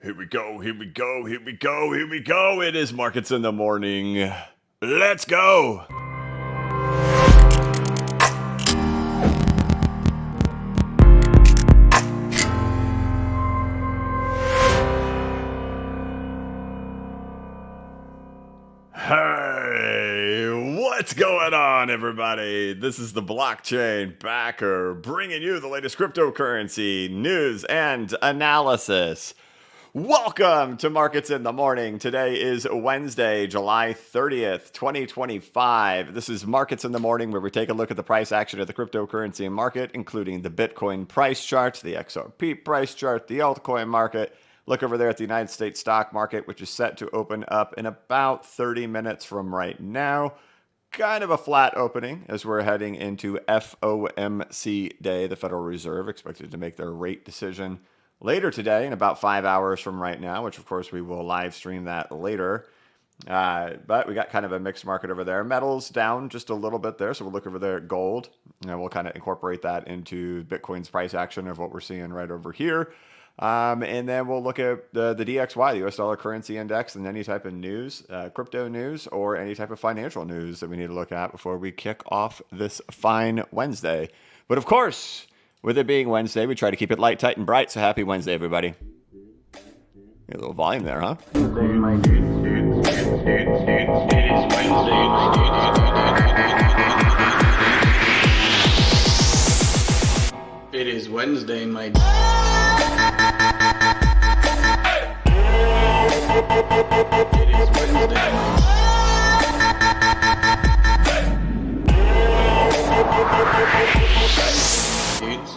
Here we go, here we go, here we go, here we go. It is Markets in the Morning. Let's go. Hey, what's going on, everybody? This is the Blockchain Backer bringing you the latest cryptocurrency news and analysis. Welcome to Markets in the Morning. Today is Wednesday, July 30th, 2025. This is Markets in the Morning, where we take a look at the price action of the cryptocurrency market, including the Bitcoin price chart, the XRP price chart, the Altcoin market. Look over there at the United States stock market, which is set to open up in about 30 minutes from right now. Kind of a flat opening as we're heading into FOMC day. The Federal Reserve expected to make their rate decision later today in about 5 hours from right now, which of course we will live stream that later. But we got kind of a mixed market over there. Metals down just a little bit there. So we'll look over there at gold and we'll kind of incorporate that into Bitcoin's price action of what we're seeing right over here. And then we'll look at the DXY, the US dollar currency index, and any type of news, crypto news, or any type of financial news that we need to look at before we kick off this fine Wednesday. But of course, with it being Wednesday, we try to keep it light, tight, and bright. So happy Wednesday, everybody. A little volume there, huh? It is Wednesday, my dude. It is Wednesday,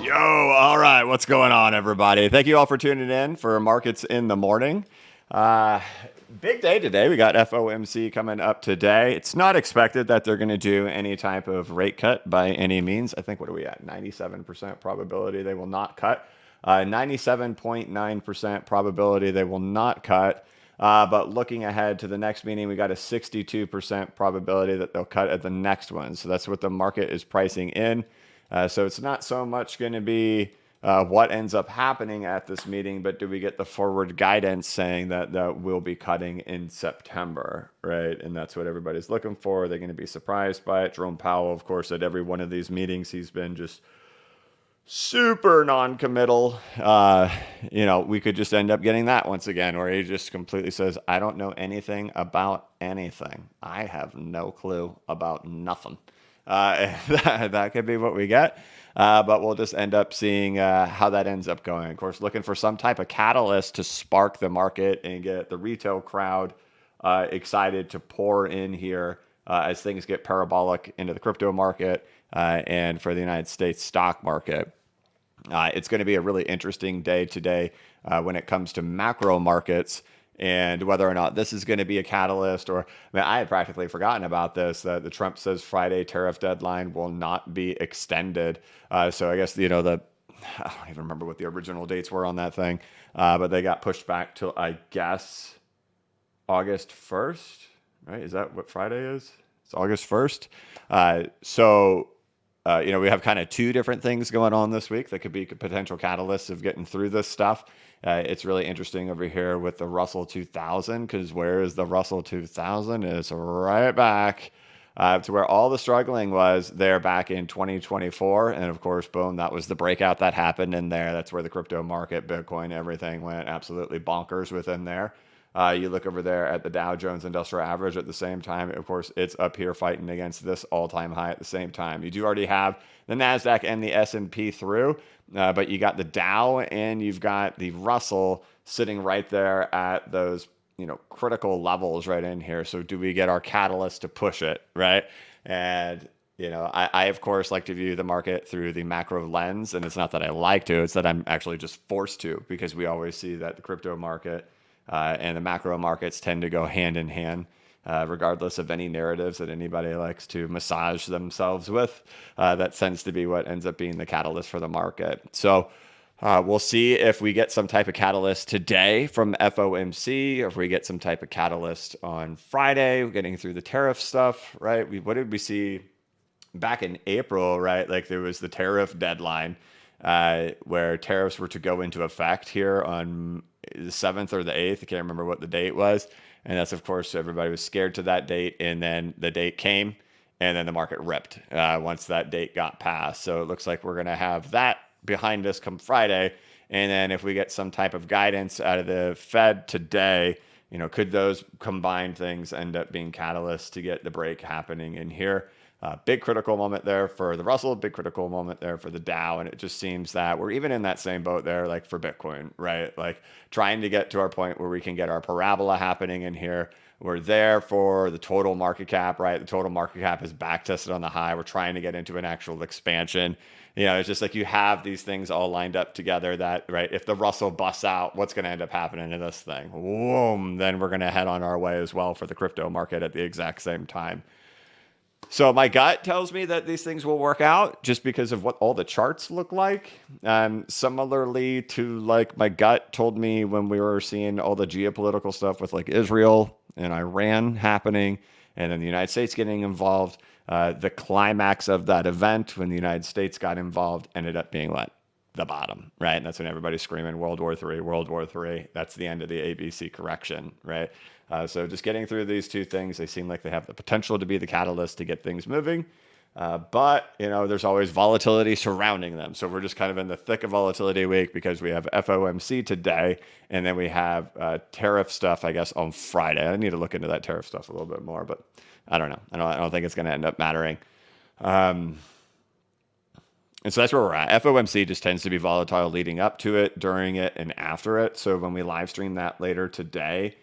Yo, all right, what's going on, everybody? Thank you all for tuning in for Markets in the Morning. Big day today. We got FOMC coming up today. It's not expected that they're going to do any type of rate cut by any means. I think, what are we at? 97% probability they will not cut. 97.9% probability they will not cut. But looking ahead to the next meeting, we got a 62% probability that they'll cut at the next one. So that's what the market is pricing in. So it's not so much going to be what ends up happening at this meeting, but do we get the forward guidance saying that we'll be cutting in September, right? And that's what everybody's looking for. They're going to be surprised by it. Jerome Powell, of course, at every one of these meetings, he's been just super non-committal. We could just end up getting that once again, where he just completely says, I don't know anything about anything. I have no clue about nothing. That could be what we get. But we'll just end up seeing how that ends up going. Of course, looking for some type of catalyst to spark the market and get the retail crowd excited to pour in here as things get parabolic into the crypto market and for the United States stock market. It's going to be a really interesting day today when it comes to macro markets and whether or not this is going to be a catalyst. I had practically forgotten about this, that the Trump says Friday tariff deadline will not be extended. So I guess, I don't even remember what the original dates were on that thing, but they got pushed back till, I guess, August 1st, right? Is that what Friday is? It's August 1st. We have kind of two different things going on this week that could be potential catalysts of getting through this stuff. It's really interesting over here with the Russell 2000, because where is the Russell 2000? It's right back to where all the struggling was there back in 2024. And of course, boom, that was the breakout that happened in there. That's where the crypto market, Bitcoin, everything went absolutely bonkers within there. You look over there at the Dow Jones Industrial Average at the same time. Of course, it's up here fighting against this all-time high at the same time. You do already have the NASDAQ and the S&P through, but you got the Dow and you've got the Russell sitting right there at those critical levels right in here. So do we get our catalyst to push it, right? And I of course like to view the market through the macro lens, and it's not that I like to, it's that I'm actually just forced to, because we always see that the crypto market and the macro markets tend to go hand in hand, regardless of any narratives that anybody likes to massage themselves with. That tends to be what ends up being the catalyst for the market. So we'll see if we get some type of catalyst today from FOMC, or if we get some type of catalyst on Friday, getting through the tariff stuff, right? What did we see back in April, right? Like there was the tariff deadline where tariffs were to go into effect here on the 7th or the 8th. I can't remember what the date was. And that's, of course, everybody was scared to that date. And then the date came and then the market ripped once that date got passed. So it looks like we're going to have that behind us come Friday. And then if we get some type of guidance out of the Fed today, could those combined things end up being catalysts to get the break happening in here? Big critical moment there for the Russell, big critical moment there for the Dow. And it just seems that we're even in that same boat there, like for Bitcoin, right? Like trying to get to our point where we can get our parabola happening in here. We're there for the total market cap, right? The total market cap is back tested on the high. We're trying to get into an actual expansion. It's just like you have these things all lined up together that, right, if the Russell busts out, what's going to end up happening to this thing? Boom, then we're going to head on our way as well for the crypto market at the exact same time. So my gut tells me that these things will work out just because of what all the charts look like. Similarly to like my gut told me when we were seeing all the geopolitical stuff with like Israel and Iran happening and then the United States getting involved. The climax of that event when the United States got involved ended up being what? The bottom, right? And that's when everybody's screaming World War III, World War III. That's the end of the ABC correction, right? So just getting through these two things, they seem like they have the potential to be the catalyst to get things moving. But, there's always volatility surrounding them. So we're just kind of in the thick of volatility week because we have FOMC today, and then we have tariff stuff, I guess, on Friday. I need to look into that tariff stuff a little bit more, but I don't know. I don't think it's going to end up mattering. And so that's where we're at. FOMC just tends to be volatile leading up to it, during it, and after it. So when we live stream that later today,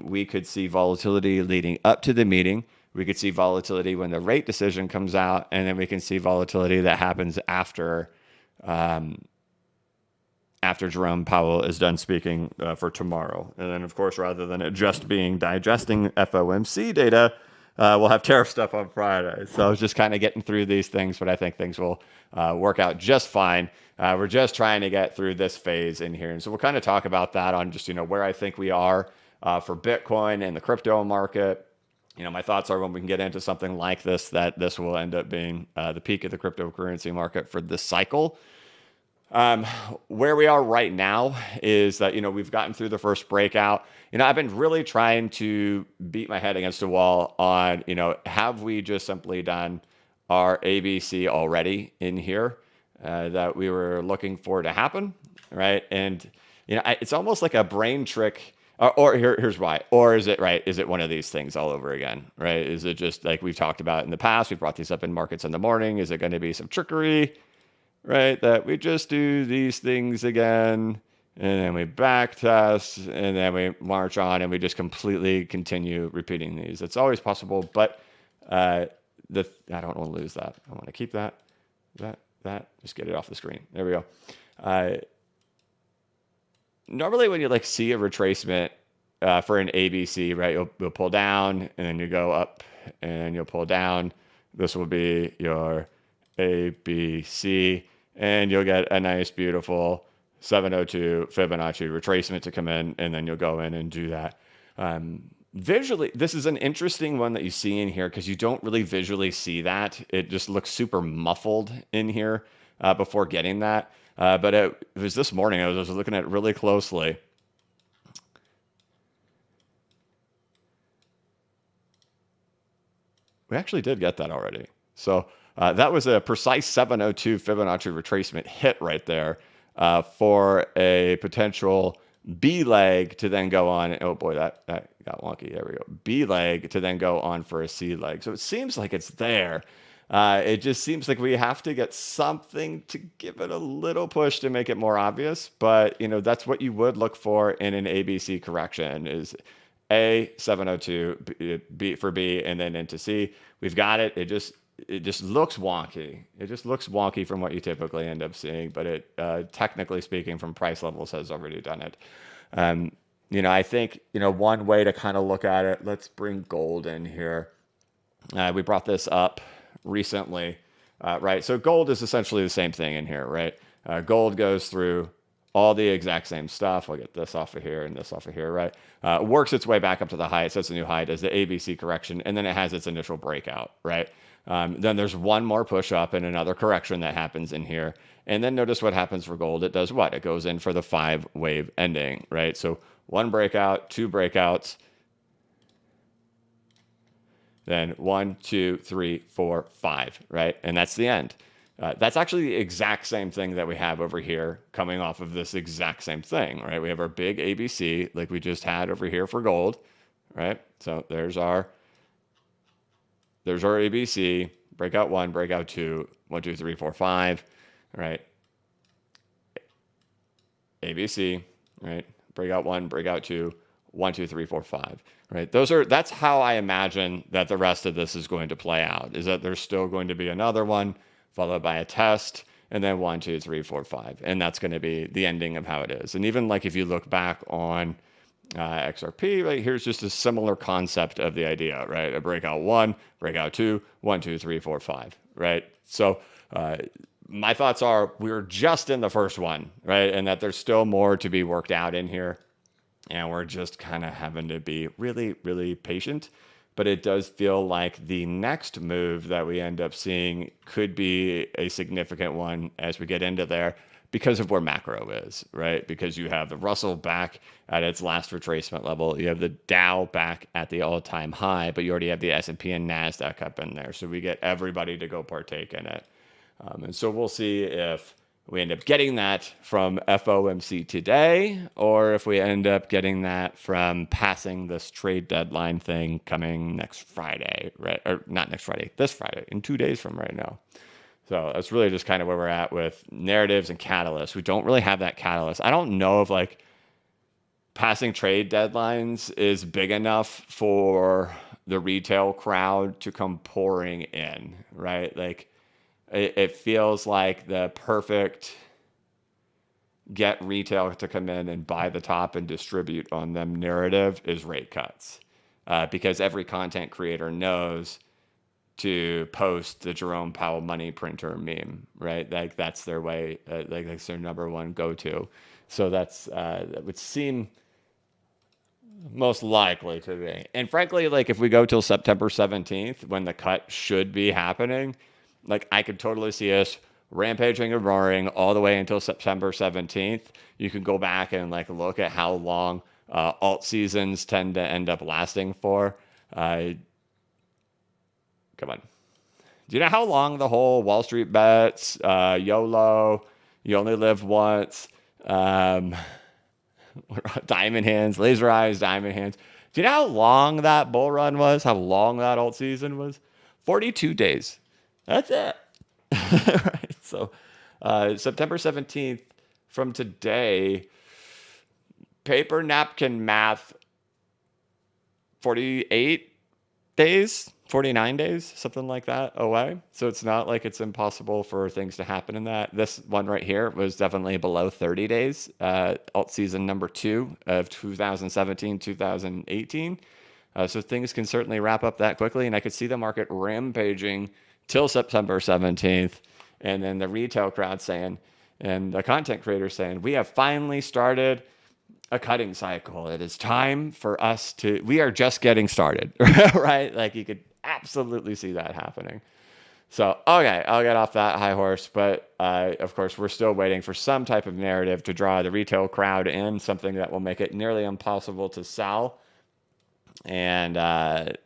we could see volatility leading up to the meeting. We could see volatility when the rate decision comes out, and then we can see volatility that happens after Jerome Powell is done speaking for tomorrow. And then, of course, rather than it just being digesting FOMC data, we'll have tariff stuff on Friday. So I was just kind of getting through these things, but I think things will work out just fine. We're just trying to get through this phase in here. And so we'll kind of talk about that on just, where I think we are for Bitcoin and the crypto market. My thoughts are when we can get into something like this, that this will end up being the peak of the cryptocurrency market for this cycle. Where we are right now is that, we've gotten through the first breakout. I've been really trying to beat my head against a wall on, have we just simply done our ABC already in here that we were looking for to happen, right? And, it's almost like a brain trick. Or here's why. Or is it right? Is it one of these things all over again, right? Is it just like we've talked about in the past? We've brought these up in markets in the morning. Is it going to be some trickery, right? That we just do these things again, and then we back test, and then we march on, and we just completely continue repeating these. It's always possible, but I don't want to lose that. I want to keep that. Just get it off the screen. There we go. Normally when you see a retracement for an ABC, right, you'll pull down and then you go up and you'll pull down. This will be your ABC, and you'll get a nice, beautiful 702 Fibonacci retracement to come in, and then you'll go in and do that. Visually, this is an interesting one that you see in here because you don't really visually see that. It just looks super muffled in here before getting that. But it was this morning, I was looking at it really closely. We actually did get that already. So that was a precise 702 Fibonacci retracement hit right there for a potential B leg to then go on. Oh boy, that got wonky. There we go. B leg to then go on for a C leg. So it seems like it's there. It just seems like we have to get something to give it a little push to make it more obvious. But, that's what you would look for in an ABC correction is A, 702, B for B, and then into C. We've got it. It just looks wonky. It just looks wonky from what you typically end up seeing. But it, technically speaking, from price levels has already done it. I think, one way to kind of look at it, let's bring gold in here. We brought this up recently, right? So gold is essentially the same thing in here, right? Gold goes through all the exact same stuff. I'll get this off of here and this off of here, right? Works its way back up to the high. It sets a new high, does the ABC correction, and then it has its initial breakout, right? Then there's one more push up and another correction that happens in here. And then notice what happens for gold. It does what? It goes in for the 5-wave ending, right? So one breakout, two breakouts, then 1, 2, 3, 4, 5, right? And that's the end. That's actually the exact same thing that we have over here coming off of this exact same thing, right? We have our big ABC like we just had over here for gold, right? So there's our ABC, breakout 1, breakout 2, 1, 2, 3, 4, 5, right? ABC, right? Breakout 1, breakout 2, 1, 2, 3, 4, 5, right? That's how I imagine that the rest of this is going to play out, is that there's still going to be another one followed by a test, and then 1, 2, 3, 4, 5. And that's going to be the ending of how it is. And even like if you look back on XRP, right, here's just a similar concept of the idea, right? A breakout 1, breakout 2, 1, 2, 3, 4, 5, right? So my thoughts are we're just in the first one, right? And that there's still more to be worked out in here. And we're just kind of having to be really, really patient. But it does feel like the next move that we end up seeing could be a significant one as we get into there because of where macro is, right? Because you have the Russell back at its last retracement level. You have the Dow back at the all-time high, but you already have the S&P and NASDAQ up in there. So we get everybody to go partake in it. And so we'll see if we end up getting that from FOMC today, or if we end up getting that from passing this trade deadline thing coming next Friday, right? Or not next Friday, this Friday, in 2 days from right now. So that's really just kind of where we're at with narratives and catalysts. We don't really have that catalyst. I don't know if like passing trade deadlines is big enough for the retail crowd to come pouring in, right? Like, it feels like the perfect get retail to come in and buy the top and distribute on them narrative is rate cuts. Because every content creator knows to post the Jerome Powell money printer meme, right? Like that's their way, like that's their number one go-to. So that would seem most likely to be. And frankly, like if we go till September 17th, when the cut should be happening, like I could totally see us rampaging and roaring all the way until September 17th. You can go back and like look at how long alt seasons tend to end up lasting for. Come on. Do you know how long the whole Wall Street bets, YOLO, you only live once, diamond hands, laser eyes, diamond hands. Do you know how long that bull run was? How long that alt season was? 42 days. That's it. Right. So September 17th from today, paper napkin math, 48 days, 49 days, something like that away. So it's not like it's impossible for things to happen in that. This one right here was definitely below 30 days, alt season number 2 of 2017, 2018. So things can certainly wrap up that quickly. And I could see the market rampaging till September 17th. And then the retail crowd saying, and the content creators saying, we have finally started a cutting cycle. It is time for us to, we are just getting started, right? Like you could absolutely see that happening. So, okay, I'll get off that high horse. But of course, we're still waiting for some type of narrative to draw the retail crowd in, something that will make it nearly impossible to sell. And I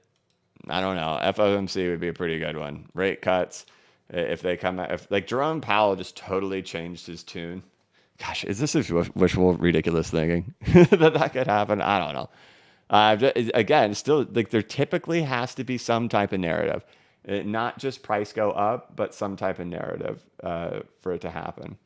don't know, FOMC would be a pretty good one. Rate cuts, if they come out, if like Jerome Powell just totally changed his tune. Gosh, is this a wishful, ridiculous thinking that could happen? I don't know. Again, still, like there typically has to be some type of narrative, not just price go up, but some type of narrative for it to happen.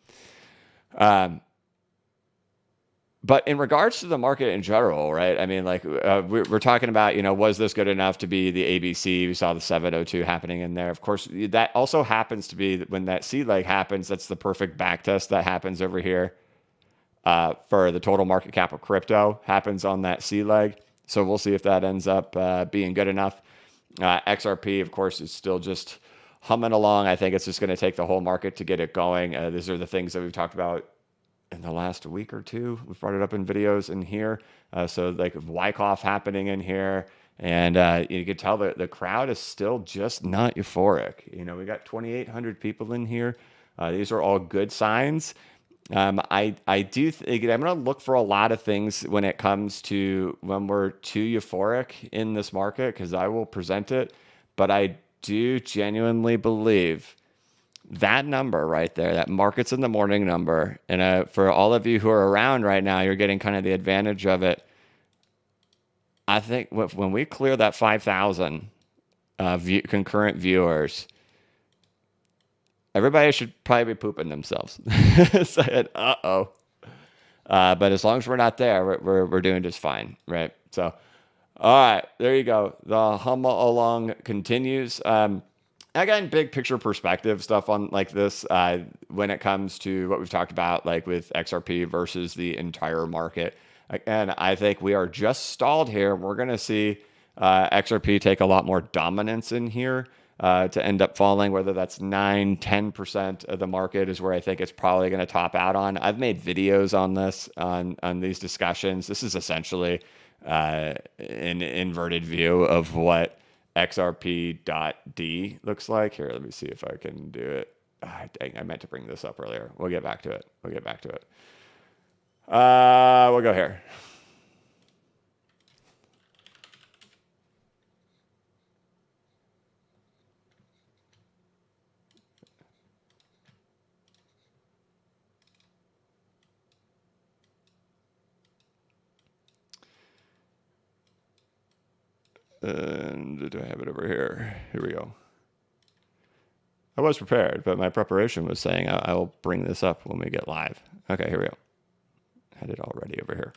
But in regards to the market in general, right? I mean, like we're talking about, was this good enough to be the ABC? We saw the 702 happening in there. Of course, that also happens to be when that C leg happens. That's the perfect back test that happens over here for the total market cap of crypto happens on that C leg. So we'll see if that ends up being good enough. XRP, of course, is still just humming along. I think it's just going to take the whole market to get it going. These are the things that we've talked about in the last week or two. We've brought it up in videos in here. So like Wykoff happening in here. And you can tell that the crowd is still just not euphoric. We got 2,800 people in here. These are all good signs. I do think I'm going to look for a lot of things when it comes to when we're too euphoric in this market, because I will present it. But I do genuinely believe that number right there, that markets in the morning number, and for all of you who are around right now, you're getting kind of the advantage of it. I think when we clear that 5,000 concurrent viewers, everybody should probably be pooping themselves. Saying, uh-oh. But as long as we're not there, we're doing just fine, right? So, all right, there you go. The humble along continues. Again, big picture perspective stuff on like this when it comes to what we've talked about, like with XRP versus the entire market. Again, I think we are just stalled here. We're going to see XRP take a lot more dominance in here to end up falling, whether that's 9-10% of the market is where I think it's probably going to top out on. I've made videos on this, on these discussions. This is essentially an inverted view of what XRP.D looks like. Here, let me see if I can do it. Dang, I meant to bring this up earlier. We'll get back to it. We'll go here. And do I have it over here? Here we go. I was prepared, but my preparation was saying I will bring this up when we get live. Okay, here we go. Had it already over here.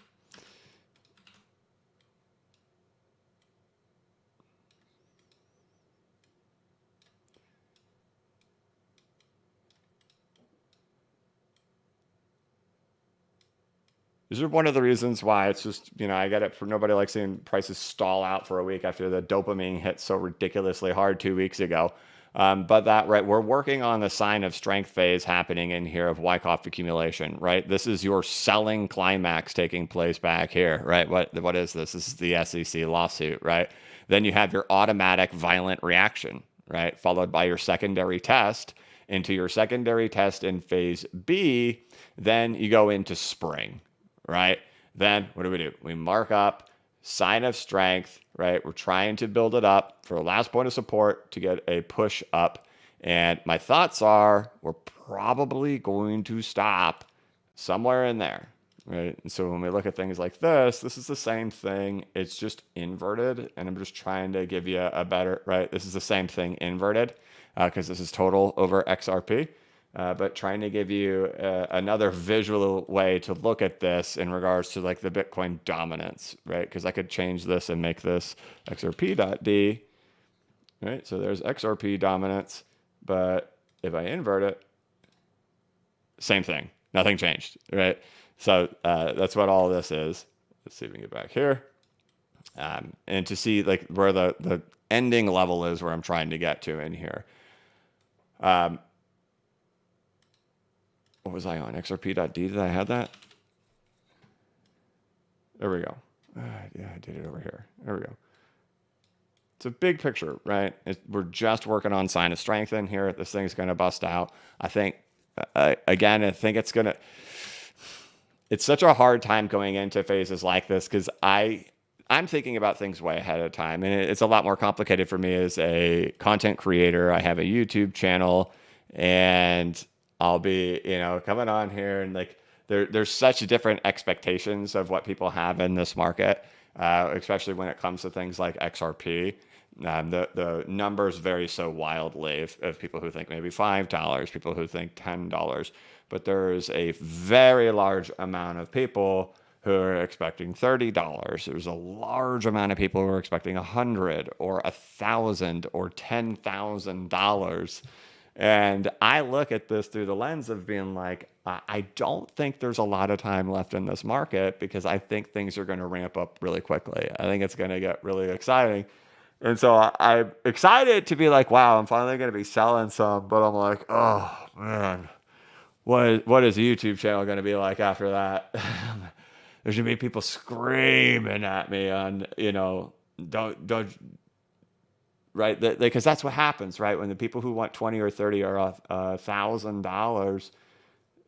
These are one of the reasons why it's just, I get it. For nobody likes seeing prices stall out for a week after the dopamine hit so ridiculously hard 2 weeks ago. But we're working on the sign of strength phase happening in here of Wykoff accumulation, right? This is your selling climax taking place back here, right? What is this? This is the SEC lawsuit, right? Then you have your automatic violent reaction, right? Followed by your secondary test. Into your secondary test in phase B, then you go into spring, right? Then what do? We mark up, sign of strength, right? We're trying to build it up for a last point of support to get a push up. And my thoughts are we're probably going to stop somewhere in there, right? And so when we look at things like this is the same thing. It's just inverted. And I'm just trying to give you a better, right? This is the same thing inverted because this is total over XRP. But trying to give you another visual way to look at this in regards to like the Bitcoin dominance, right? Because I could change this and make this XRP.D, right? So there's XRP dominance, but if I invert it, same thing, nothing changed, right? So that's what all this is. Let's see if we can get back here. And to see like where the ending level is where I'm trying to get to in here. What was I on? XRP.D? Did I have that? There we go. Yeah, I did it over here. There we go. It's a big picture, right? We're just working on sign of strength in here. This thing's going to bust out. I think, again, I think it's going to... It's such a hard time going into phases like this because I'm thinking about things way ahead of time. And it's a lot more complicated for me as a content creator. I have a YouTube channel and I'll be, coming on here and like there's such different expectations of what people have in this market, especially when it comes to things like XRP. The numbers vary so wildly of people who think maybe $5, people who think $10, but there's a very large amount of people who are expecting $30. There's a large amount of people who are expecting $100 or $1,000 or $10,000. And I look at this through the lens of being like, I don't think there's a lot of time left in this market because I think things are going to ramp up really quickly. I think it's going to get really exciting. And so I'm excited to be like, wow, I'm finally going to be selling some. But I'm like, oh, man, what is the YouTube channel going to be like after that? There's going to be people screaming at me on, don't, right? Because that's what happens, right? When the people who want 20 or 30 or $1,000,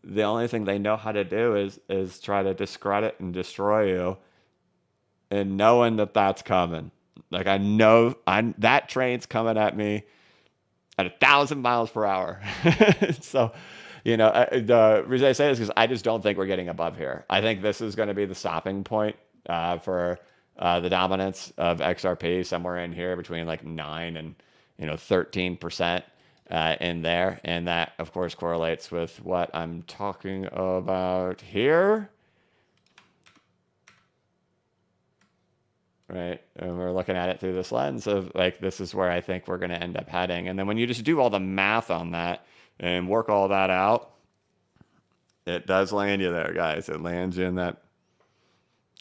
the only thing they know how to do is try to discredit and destroy you, and knowing that that's coming. Like I know that train's coming at me at 1,000 miles per hour. So, the reason I say this is because I just don't think we're getting above here. I think this is going to be the stopping point for the dominance of XRP, somewhere in here between like 9 and 13% in there, and that of course correlates with what I'm talking about here. Right. And we're looking at it through this lens of like, this is where I think we're going to end up heading. And then when you just do all the math on that and work all that out, it does land you there, guys. It lands you in that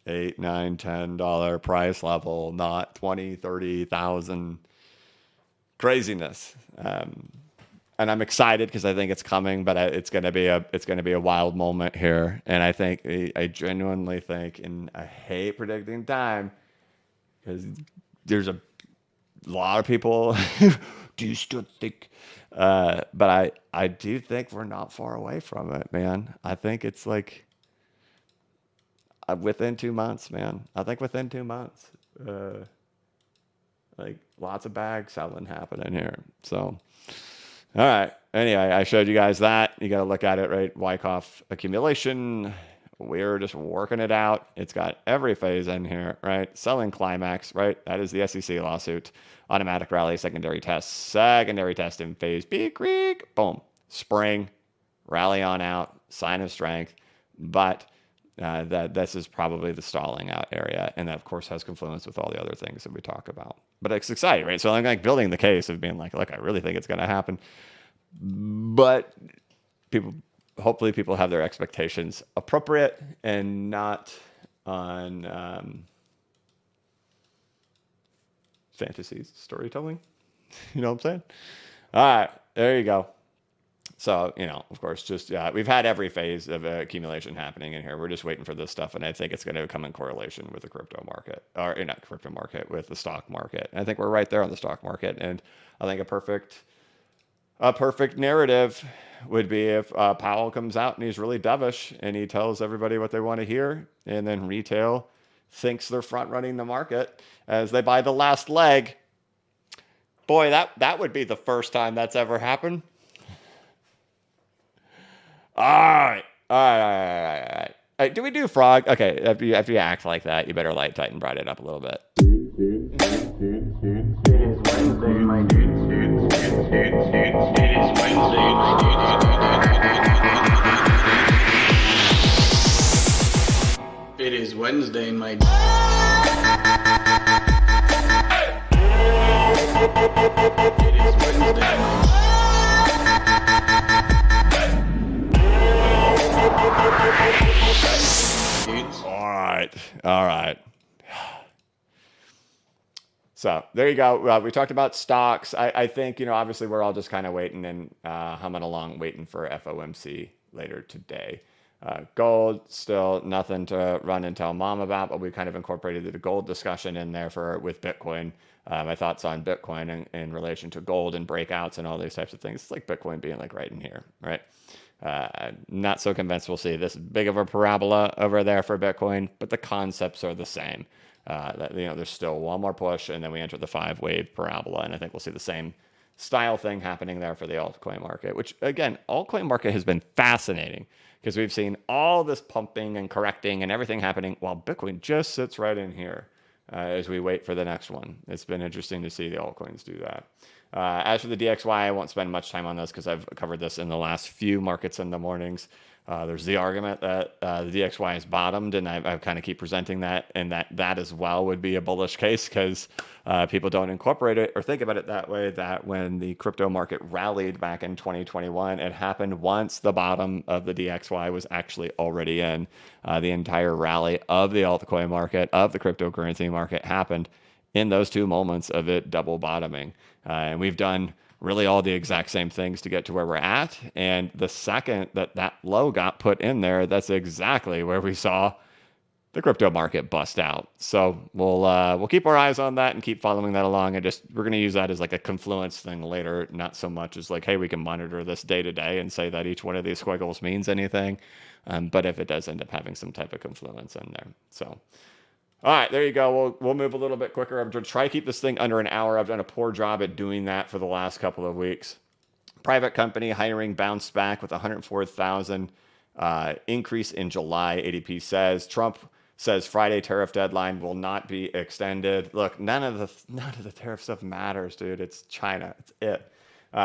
$8, $9, $10 price level, not 20, 30,000 craziness. And I'm excited because I think it's coming, but it's going to be a wild moment here. And I genuinely think, and I hate predicting time, because there's a lot of people do still think, but I do think we're not far away from it, man. I think it's like within 2 months, man. I think within 2 months, like lots of bag selling happening here. So, all right. Anyway, I showed you guys that. You got to look at it, right? Wykoff accumulation. We're just working it out. It's got every phase in here, right? Selling climax, right? That is the SEC lawsuit. Automatic rally, secondary test in phase B, creek, boom. Spring, rally on out, sign of strength. But this is probably the stalling out area. And that, of course, has confluence with all the other things that we talk about. But it's exciting, right? So I'm like building the case of being like, look, I really think it's going to happen. But hopefully people have their expectations appropriate and not on fantasy storytelling. You know what I'm saying? All right, there you go. So, of course, just, we've had every phase of accumulation happening in here. We're just waiting for this stuff. And I think it's going to come in correlation with the crypto market, or not crypto market, with the stock market. And I think we're right there on the stock market. And I think a perfect narrative would be if Powell comes out and he's really dovish and he tells everybody what they want to hear, and then retail thinks they're front running the market as they buy the last leg. Boy, that would be the first time that's ever happened. All right. Do we do frog? Okay, after you act like that, you better light tighten brighten it up a little bit. It is Wednesday, my dude. It is Wednesday, All right. So there you go. We talked about stocks. I think, obviously we're all just kind of waiting and humming along, waiting for FOMC later today. Gold, still nothing to run and tell mom about, but we kind of incorporated the gold discussion in there with Bitcoin. My thoughts on Bitcoin in relation to gold and breakouts and all these types of things. It's like Bitcoin being like right in here, right? Not so convinced we'll see this big of a parabola over there for Bitcoin, but the concepts are the same. There's still one more push, and then we enter the 5-wave parabola, and I think we'll see the same style thing happening there for the altcoin market, which, again, altcoin market has been fascinating because we've seen all this pumping and correcting and everything happening while Bitcoin just sits right in here as we wait for the next one. It's been interesting to see the altcoins do that. As for the DXY, I won't spend much time on this because I've covered this in the last few markets in the mornings. There's the argument that the DXY is bottomed, and I kind of keep presenting that, and that as well would be a bullish case because people don't incorporate it or think about it that way, that when the crypto market rallied back in 2021, it happened once the bottom of the DXY was actually already in. The entire rally of the altcoin market, of the cryptocurrency market, happened in those 2 moments of it double bottoming. And we've done really all the exact same things to get to where we're at. And the second that low got put in there, that's exactly where we saw the crypto market bust out. So we'll keep our eyes on that and keep following that along. We're going to use that as like a confluence thing later, not so much as like, hey, we can monitor this day to day and say that each one of these squiggles means anything. But if it does end up having some type of confluence in there. So, all right, there you go. We'll move a little bit quicker. I'm going to try to keep this thing under an hour. I've done a poor job at doing that for the last couple of weeks. Private company hiring bounced back with 104,000 increase in July, ADP says. Trump says Friday tariff deadline will not be extended. Look, none of the tariff stuff matters, dude. It's China. It's it.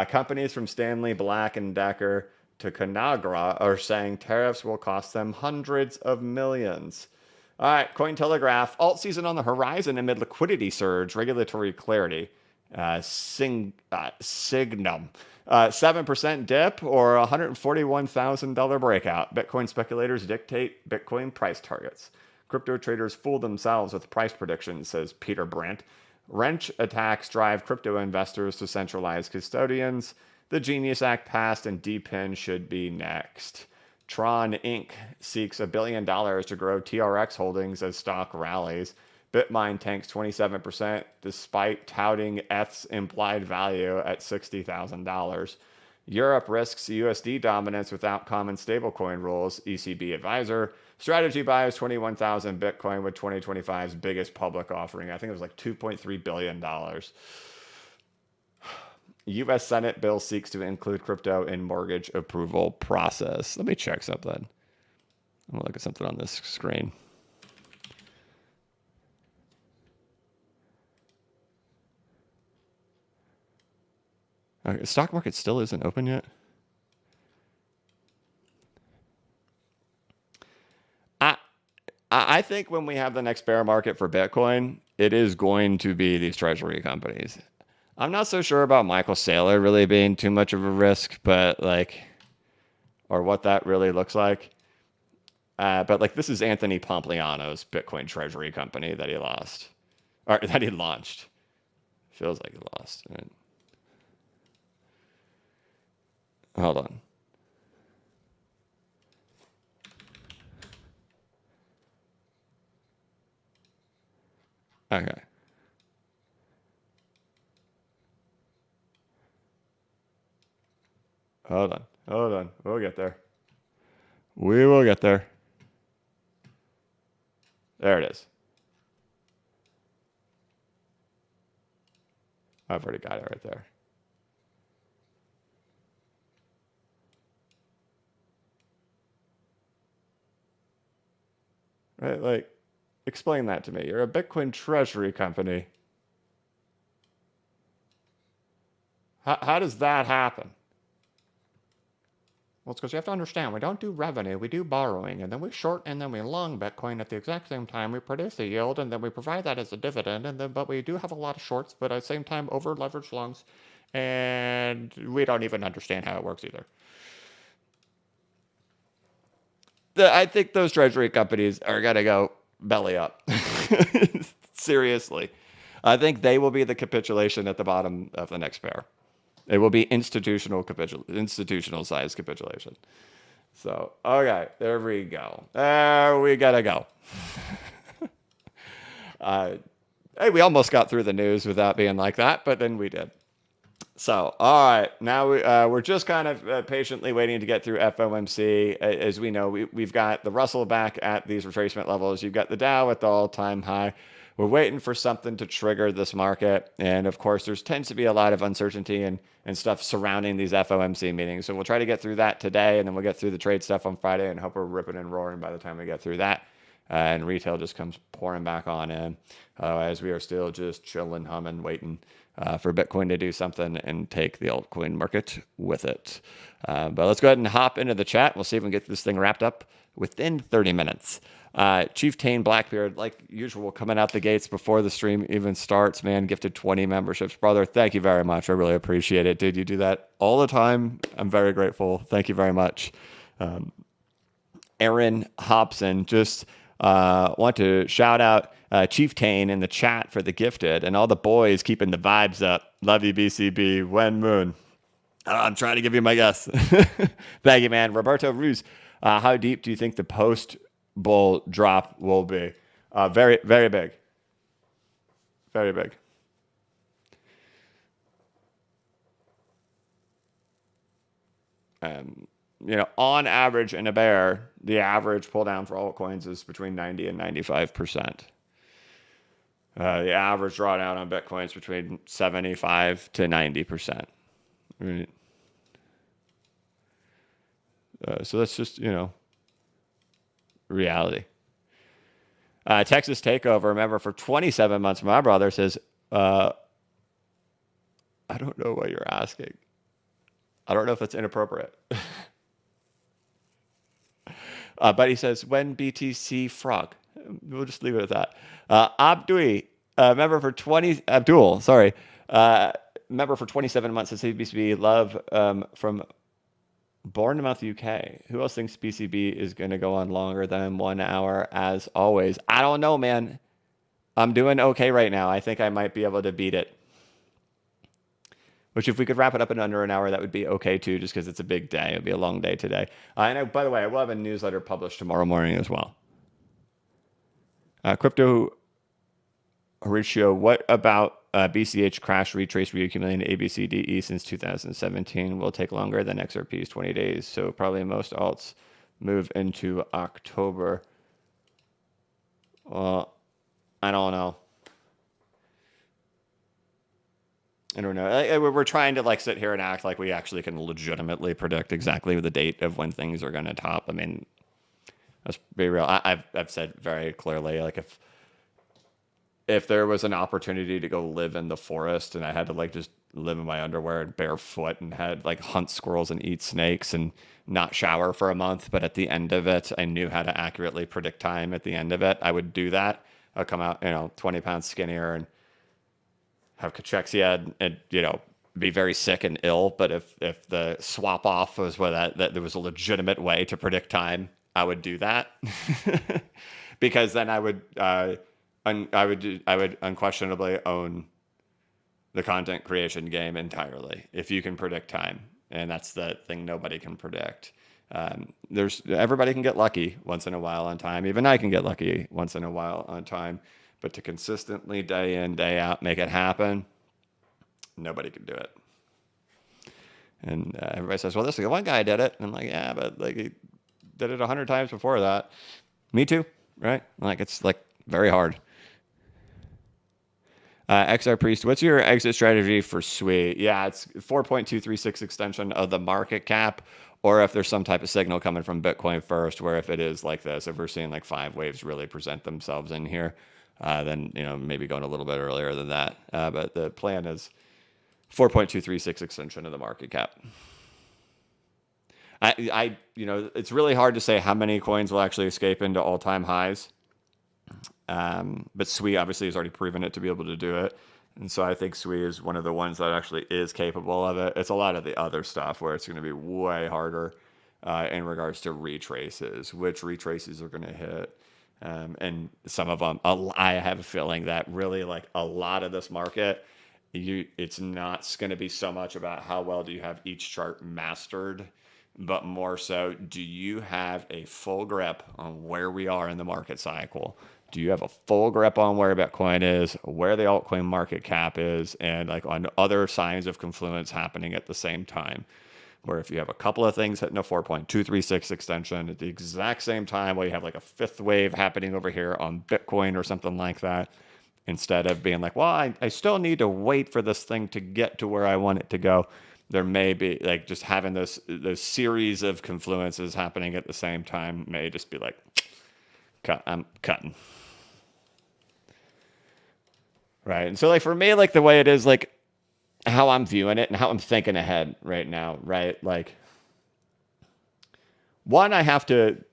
Companies from Stanley Black and Decker to Conagra are saying tariffs will cost them hundreds of millions. All right, Cointelegraph. Alt season on the horizon amid liquidity surge, regulatory clarity. Signum. 7% dip or $141,000 breakout. Bitcoin speculators dictate Bitcoin price targets. Crypto traders fool themselves with price predictions, says Peter Brandt. Wrench attacks drive crypto investors to centralized custodians. The Genius Act passed and DPIN should be next. Tron Inc. seeks $1 billion to grow TRX holdings as stock rallies. Bitmine tanks 27% despite touting ETH's implied value at $60,000. Europe risks USD dominance without common stablecoin rules, ECB advisor. Strategy buys 21,000 Bitcoin with 2025's biggest public offering. I think it was like $2.3 billion. U.S. Senate bill seeks to include crypto in mortgage approval process. Let me check something. I'm going to look at something on this screen. Okay, the stock market still isn't open yet. I think when we have the next bear market for Bitcoin, it is going to be these treasury companies. I'm not so sure about Michael Saylor really being too much of a risk, but or what that really looks like. But this is Anthony Pompliano's Bitcoin treasury company that he lost, or that he launched. Feels like he lost. Right? Hold on. Okay. Hold on. We'll get there. We will get there. There it is. I've already got it right there. Right, explain that to me. You're a Bitcoin treasury company. How does that happen? Well, it's because you have to understand, we don't do revenue, we do borrowing, and then we short and then we long Bitcoin at the exact same time. We produce a yield, and then we provide that as a dividend, but we do have a lot of shorts, but at the same time, over-leveraged longs, and we don't even understand how it works either. I think those treasury companies are going to go belly up. Seriously. I think they will be the capitulation at the bottom of the next bear. It will be institutional size capitulation. So, okay, there we go. There we gotta go. Hey, we almost got through the news without being like that, but then we did. So, all right, now we're just kind of patiently waiting to get through FOMC. As we know, we've got the Russell back at these retracement levels. You've got the Dow at the all-time high. We're waiting for something to trigger this market. And of course, there tends to be a lot of uncertainty and stuff surrounding these FOMC meetings. So we'll try to get through that today, and then we'll get through the trade stuff on Friday and hope we're ripping and roaring by the time we get through that. And retail just comes pouring back on in. As we are still just chilling, humming, waiting for Bitcoin to do something and take the altcoin market with it. But let's go ahead and hop into the chat. We'll see if we can get this thing wrapped up within 30 minutes. Chief Tane Blackbeard, like usual, coming out the gates before the stream even starts, man, gifted 20 memberships. Brother, thank you very much. I really appreciate it. Dude, you do that all the time. I'm very grateful. Thank you very much. Aaron Hobson, just Want to shout out Chief Tane in the chat for the gifted and all the boys keeping the vibes up. Love you, BCB. Wen Moon. I'm trying to give you my guess. Thank you, man. Roberto Ruz, how deep do you think the post-bull drop will be? Very, very big. Very big. On average in a bear, the average pull down for altcoins is between 90 and 95%. The average drawdown on Bitcoin is between 75 to 90%. So that's just, reality. Texas Takeover, remember, for 27 months, my brother says, I don't know what you're asking. I don't know if it's inappropriate. But he says, when BTC frog. We'll just leave it at that. Member for 27 months at BCB. Love from Bournemouth, UK. Who else thinks BCB is going to go on longer than 1 hour as always? I don't know, man. I'm doing okay right now. I think I might be able to beat it. Which if we could wrap it up in under an hour, that would be okay too, just because it's a big day. It'll be a long day today. And by the way, I will have a newsletter published tomorrow morning as well. Crypto Horatio, what about BCH crash, retrace, reaccumulating ABCDE since 2017 will take longer than XRP's 20 days. So probably most alts move into October. Well, I don't know. I don't know. We're trying to sit here and act like we actually can legitimately predict exactly the date of when things are going to top. I mean, let's be real. I've said very clearly, if there was an opportunity to go live in the forest and I had to just live in my underwear and barefoot and had hunt squirrels and eat snakes and not shower for a month, but at the end of it, I knew how to accurately predict time at the end of it, I would do that. I'd come out, 20 pounds skinnier and have cachexia and be very sick and ill. But if the swap off was that there was a legitimate way to predict time, I would do that because then I would unquestionably own the content creation game entirely if you can predict time, and that's the thing nobody can predict. Everybody can get lucky once in a while on time. Even I can get lucky once in a while on time. But to consistently, day in, day out, make it happen, nobody can do it. And everybody says, well, this one guy did it. And I'm like, yeah, but he did it 100 times before that. Me too, right? It's very hard. XR Priest, what's your exit strategy for SUI? Yeah, it's 4.236 extension of the market cap, or if there's some type of signal coming from Bitcoin first, where if it is like this, if we're seeing 5 waves really present themselves in here, then maybe going a little bit earlier than that. But the plan is 4.236 extension of the market cap. It's really hard to say how many coins will actually escape into all-time highs. But SUI obviously has already proven it to be able to do it. And so I think SUI is one of the ones that actually is capable of it. It's a lot of the other stuff where it's going to be way harder in regards to retraces, which retraces are going to hit. And some of them, I have a feeling that really a lot of this market, it's not going to be so much about how well do you have each chart mastered, but more so, do you have a full grip on where we are in the market cycle? Do you have a full grip on where Bitcoin is, where the altcoin market cap is, and on other signs of confluence happening at the same time? Where if you have a couple of things hitting a 4.236 extension at the exact same time, while you have a fifth wave happening over here on Bitcoin or something like that, instead of being well, I still need to wait for this thing to get to where I want it to go. There may be just having those series of confluences happening at the same time may just be I'm cutting. Right. And so for me, the way it is, how I'm viewing it and how I'm thinking ahead right now, right? One, I have to,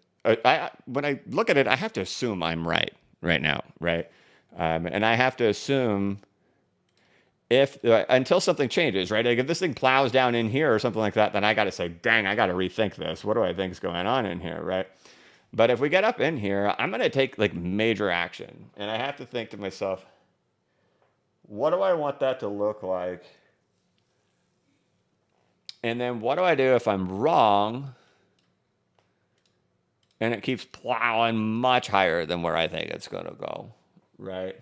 when I look at it, I have to assume I'm right now, right? And I have to assume until something changes, right? If this thing plows down in here or something like that, then I got to say, dang, I got to rethink this. What do I think is going on in here, right? But if we get up in here, I'm going to take like major action. And I have to think to myself, what do I want that to look like? And then what do I do if I'm wrong and it keeps plowing much higher than where I think it's going to go, right?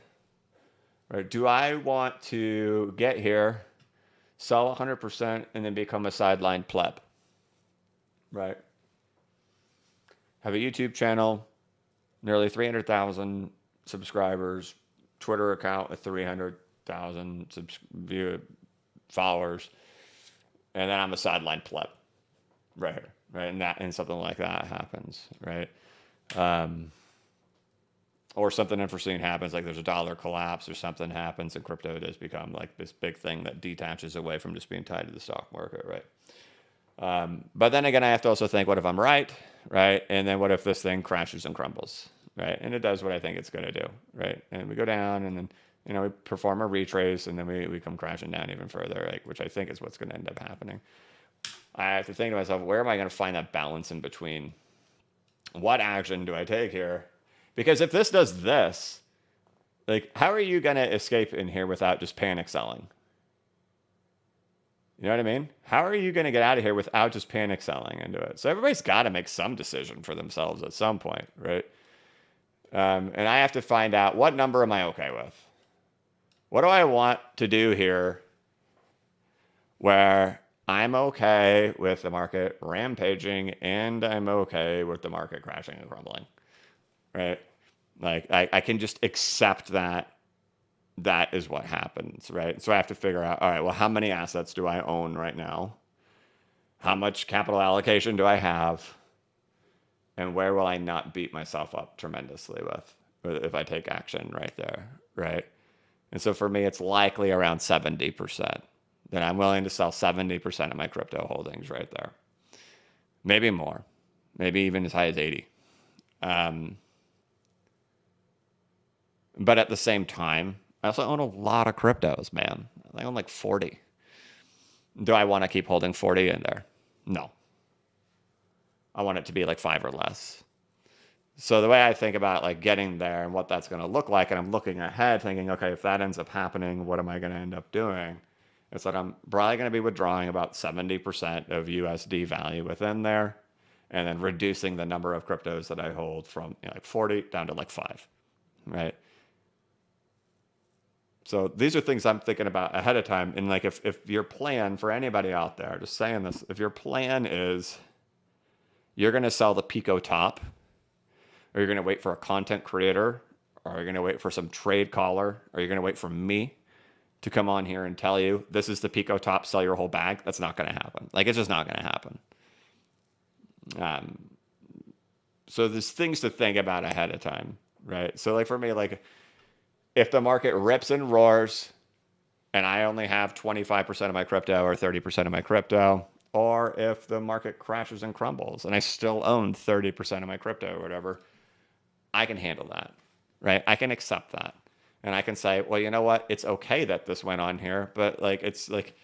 Right? Do I want to get here, sell 100%, and then become a sideline pleb, right? Have a YouTube channel, nearly 300,000 subscribers, Twitter account with 300,000 followers, and then I'm a sideline pleb, right here, right? And something like that happens, right? Or something unforeseen happens, like there's a dollar collapse or something happens, and crypto does become like this big thing that detaches away from just being tied to the stock market, right? But then again, I have to also think, what if I'm right, right? And then what if this thing crashes and crumbles, right? And it does what I think it's going to do, right? And we go down, and then we perform a retrace, and then we come crashing down even further, like, which I think is what's going to end up happening. I have to think to myself, where am I going to find that balance in between? What action do I take here? Because if this does this, like, how are you going to escape in here without just panic selling? You know what I mean? How are you going to get out of here without just panic selling into it? So everybody's got to make some decision for themselves at some point, right? And I have to find out, what number am I okay with? What do I want to do here where I'm okay with the market rampaging and I'm okay with the market crashing and crumbling, right? Like, I can just accept that that is what happens, right? So I have to figure out, all right, well, how many assets do I own right now? How much capital allocation do I have? And where will I not beat myself up tremendously with if I take action right there, right? And so for me, it's likely around 70%. Then I'm willing to sell 70% of my crypto holdings right there. Maybe more. Maybe even as high as 80. But at the same time, I also own a lot of cryptos, man. I own like 40. Do I want to keep holding 40 in there? No. I want it to be like 5 or less. So the way I think about like getting there and what that's going to look like, and I'm looking ahead thinking, okay, if that ends up happening, what am I going to end up doing? It's that I'm probably going to be withdrawing about 70% of USD value within there, and then reducing the number of cryptos that I hold from like 40 down to like 5, right? So these are things I'm thinking about ahead of time. And like, if your plan, for anybody out there, just saying this, if your plan is you're going to sell the Pico top, or you're going to wait for a content creator, or you're going to wait for some trade caller, or you're going to wait for me to come on here and tell you this is the Pico top, sell your whole bag, that's not going to happen. Like, it's just not going to happen. So there's things to think about ahead of time, right? So like for me, like, if the market rips and roars and I only have 25% of my crypto or 30% of my crypto, or if the market crashes and crumbles and I still own 30% of my crypto or whatever, I can handle that, right? I can accept that. And I can say, well, you know what? It's okay that this went on here, but like, it's like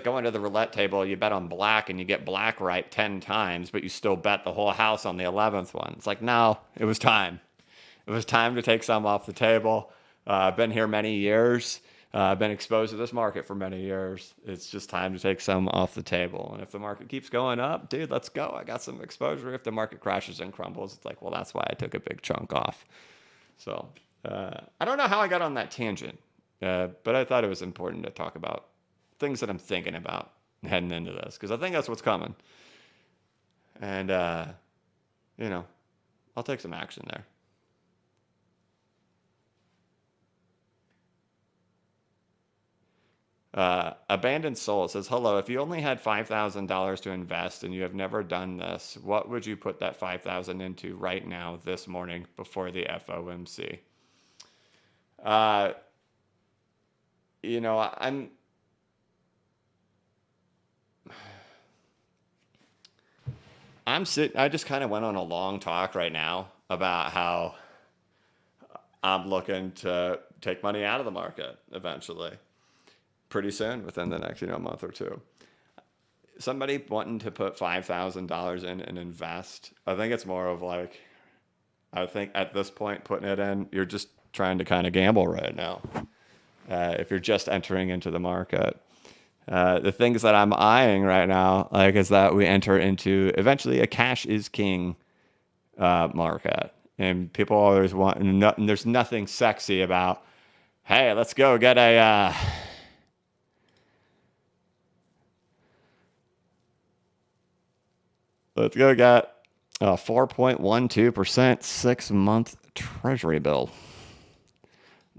going to the roulette table. You bet on black and you get black right 10 times, but you still bet the whole house on the 11th one. It's like, no, it was time. It was time to take some off the table. I've been here many years. I've been exposed to this market for many years. It's just time to take some off the table. And if the market keeps going up, dude, let's go. I got some exposure. If the market crashes and crumbles, it's like, well, that's why I took a big chunk off. So I don't know how I got on that tangent, but I thought it was important to talk about things that I'm thinking about heading into this, because I think that's what's coming. And, I'll take some action there. Abandoned Soul says, hello, if you only had $5,000 to invest and you have never done this, what would you put that $5,000 into right now this morning before the FOMC? I just kind of went on a long talk right now about how I'm looking to take money out of the market eventually. Pretty soon, within the next month or two. somebody wanting to put $5,000 in and invest, I think it's more of like, I think at this point, putting it in, you're just trying to kind of gamble right now. If you're just entering into the market. The things that I'm eyeing right now, like, is that we enter into eventually a cash is king market. And people always want, and there's nothing sexy about, hey, let's go get a, let's go get a 4.12% 6-month treasury bill.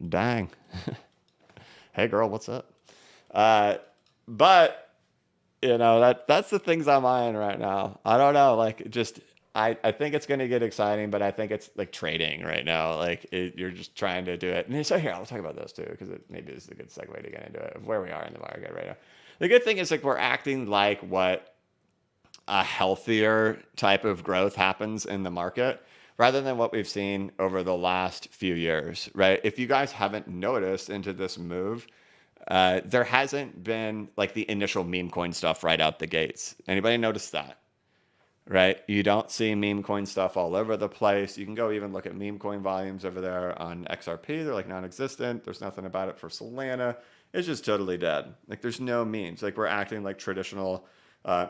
Dang. Hey girl, what's up? But you know, that's the things I'm eyeing right now. I don't know, like, just I think it's going to get exciting, but I think it's like trading right now. Like, you're just trying to do it. And so here, I'll talk about this too, because maybe this is a good segue to get into it, of where we are in the market right now. The good thing is, like, we're acting like what a healthier type of growth happens in the market rather than what we've seen over the last few years, right? If you guys haven't noticed into this move, there hasn't been like the initial meme coin stuff right out the gates. Anybody notice that? Right? You don't see meme coin stuff all over the place. You can go even look at meme coin volumes over there on XRP. They're like non-existent. There's nothing about it for Solana. It's just totally dead. Like, there's no memes. Like, we're acting like traditional,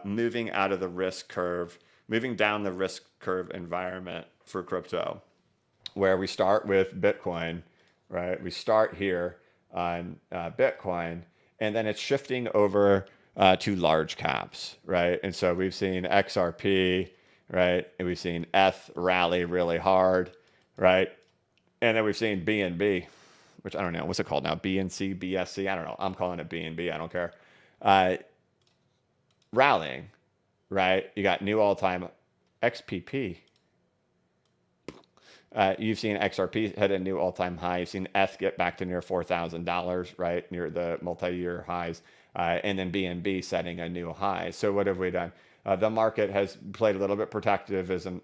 moving out of the risk curve, moving down the risk curve environment for crypto, where we start with Bitcoin, right? We start here on Bitcoin, and then it's shifting over to large caps, right? And so we've seen XRP, right? And we've seen ETH rally really hard, right? And then we've seen BNB, which I don't know, what's it called now? BNC, BSC? I don't know. I'm calling it BNB. I don't care. Rallying, right? You got new all-time XPP. You've seen XRP hit a new all-time high. You've seen ETH get back to near $4,000, right, near the multi-year highs, and then BNB setting a new high. So what have we done? The market has played a little bit protectionism,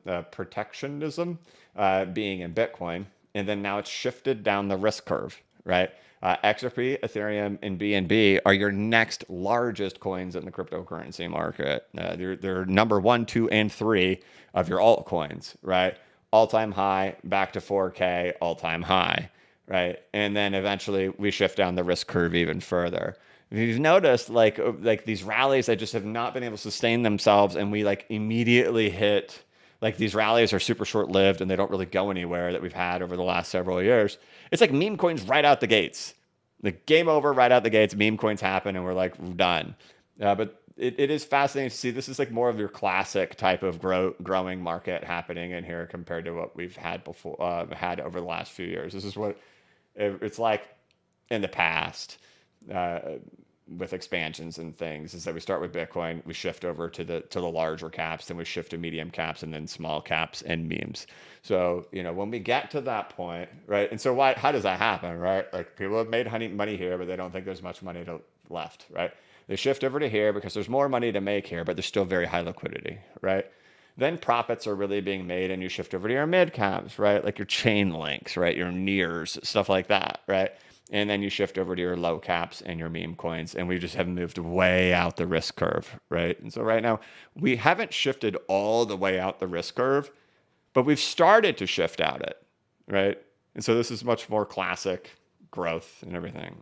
being in Bitcoin, and then now it's shifted down the risk curve, right? XRP, Ethereum, and BNB are your next largest coins in the cryptocurrency market. They're number 1, 2, and 3 of your altcoins, right? All-time high, back to 4K, all-time high, right? And then eventually we shift down the risk curve even further. If you've noticed, like these rallies that just have not been able to sustain themselves, and we like immediately hit, like, these rallies are super short-lived and they don't really go anywhere that we've had over the last several years. It's like meme coins right out the gates. The game over right out the gates, meme coins happen, and we're like, done. But it is fascinating to see. This is like more of your classic type of growing market happening in here compared to what we've had before, had over the last few years. This is what it's like in the past with expansions and things. Is that we start with Bitcoin, we shift over to the larger caps, then we shift to medium caps, and then small caps and memes. So, you know, when we get to that point, right? And so how does that happen, right? Like, people have made money here, but they don't think there's much money left, right? They shift over to here because there's more money to make here, but there's still very high liquidity, right? Then profits are really being made, and you shift over to your mid caps, right? Like your chain links, right? Your nears, stuff like that, right? And then you shift over to your low caps and your meme coins, and we just have moved way out the risk curve, right? And so right now, we haven't shifted all the way out the risk curve, but we've started to shift out it, right? And so this is much more classic growth and everything.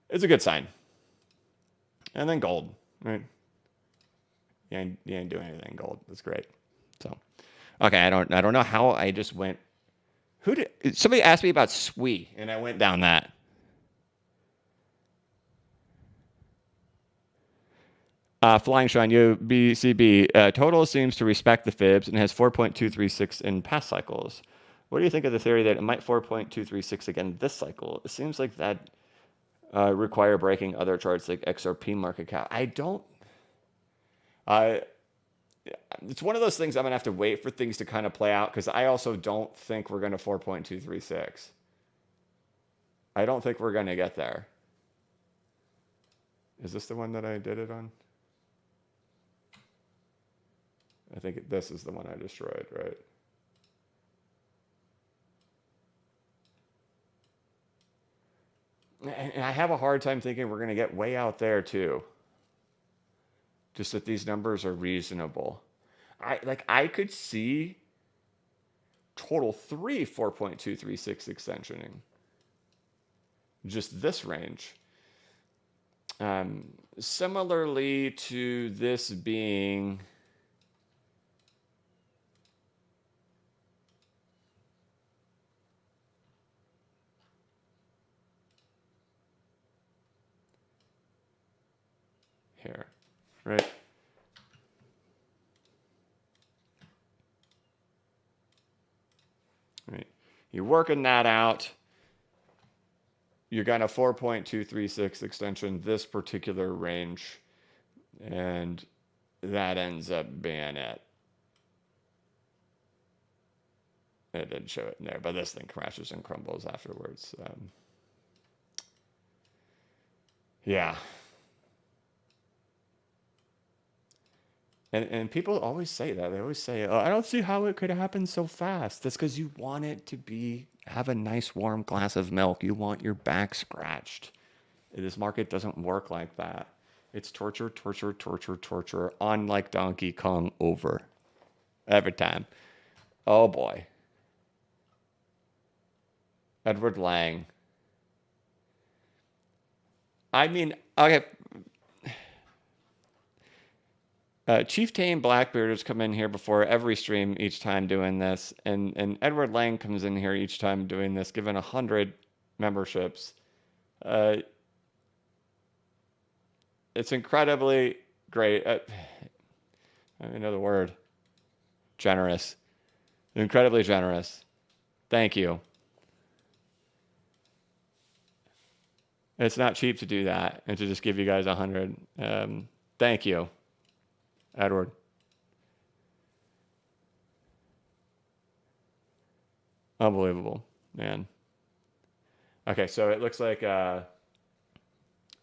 It's a good sign. And then gold, right? You ain't doing anything, gold. That's great. So, okay, I don't know how I just went. Somebody asked me about SWE, and I went down that. Flying Shine, UBCB. Total seems to respect the fibs and has 4.236 in past cycles. What do you think of the theory that it might 4.236 again this cycle? It seems like that require breaking other charts like XRP market cap. It's one of those things I'm going to have to wait for things to kind of play out, because I also don't think we're going to 4.236. I don't think we're going to get there. Is this the one that I did it on? I think this is the one I destroyed, right? And I have a hard time thinking we're going to get way out there too. Just that these numbers are reasonable. I could see total 3 4.236 extensioning. Just this range. Similarly to this being here, right? Right. You're working that out. You got a 4.236 extension, this particular range, and that ends up being it. It didn't show it in there, but this thing crashes and crumbles afterwards. Yeah. And people always say that. They always say, oh, I don't see how it could happen so fast. That's because you want it to have a nice warm glass of milk. You want your back scratched. This market doesn't work like that. It's torture, torture, torture, torture, on like Donkey Kong over. Every time. Oh boy. Edward Lang. I mean, okay. Chief Tame Blackbeard has come in here before every stream each time doing this, and Edward Lang comes in here each time doing this, given 100 memberships. It's incredibly great. I know the word. Generous. Incredibly generous. Thank you. It's not cheap to do that and to just give you guys 100. Thank you, Edward. Unbelievable, man. Okay, so it looks like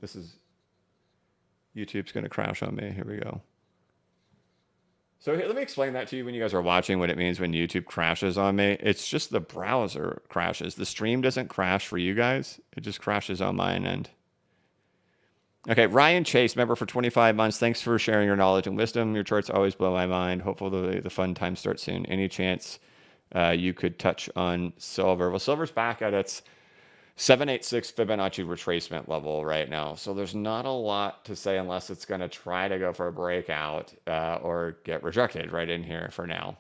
this is YouTube's going to crash on me. Here we go. So here, let me explain that to you when you guys are watching, what it means when YouTube crashes on me. It's just the browser crashes. The stream doesn't crash for you guys. It just crashes on my end. Okay, Ryan Chase, member for 25 months. Thanks for sharing your knowledge and wisdom. Your charts always blow my mind. Hopefully the fun time starts soon. Any chance you could touch on silver? Well, silver's back at its 786 Fibonacci retracement level right now. So there's not a lot to say unless it's going to try to go for a breakout or get rejected right in here for now.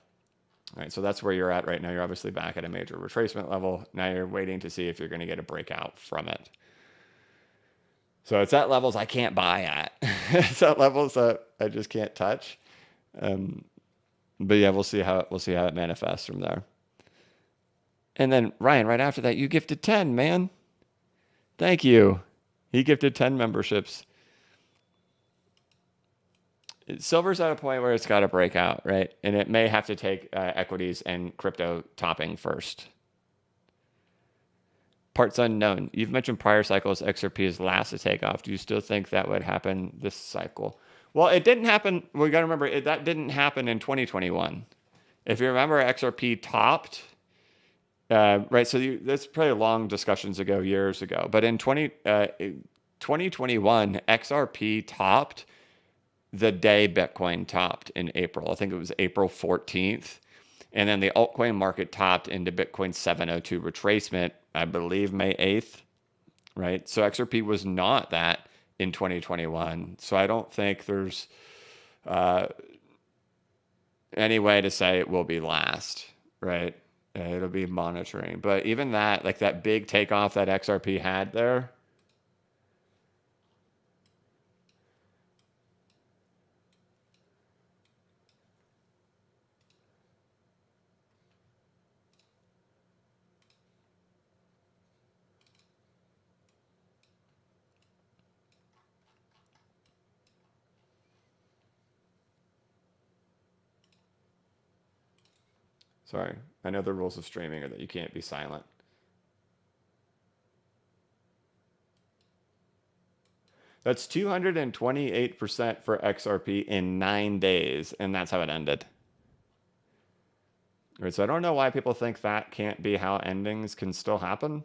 All right, so that's where you're at right now. You're obviously back at a major retracement level. Now you're waiting to see if you're going to get a breakout from it. So it's at levels I can't buy at. It's at levels that I just can't touch. But yeah, we'll see how it manifests from there. And then Ryan, right after that, you gifted 10, man. Thank you. He gifted 10 memberships. Silver's at a point where it's got to break out, right? And it may have to take equities and crypto topping first. Parts unknown. You've mentioned prior cycles, XRP is last to take off. Do you still think that would happen this cycle? Well, it didn't happen. We got to remember, that didn't happen in 2021. If you remember, XRP topped. Right, so that's probably long discussions ago, years ago. But in 2021, XRP topped the day Bitcoin topped in April. I think it was April 14th. And then the altcoin market topped into Bitcoin 702 retracement, I believe May 8th. Right, so XRP was not that in 2021. So I don't think there's any way to say it will be last, right? It'll be monitoring. But even that, like that big takeoff that XRP had there. Sorry, I know the rules of streaming are that you can't be silent. That's 228% for XRP in 9 days, and that's how it ended. All right, so I don't know why people think that can't be how endings can still happen.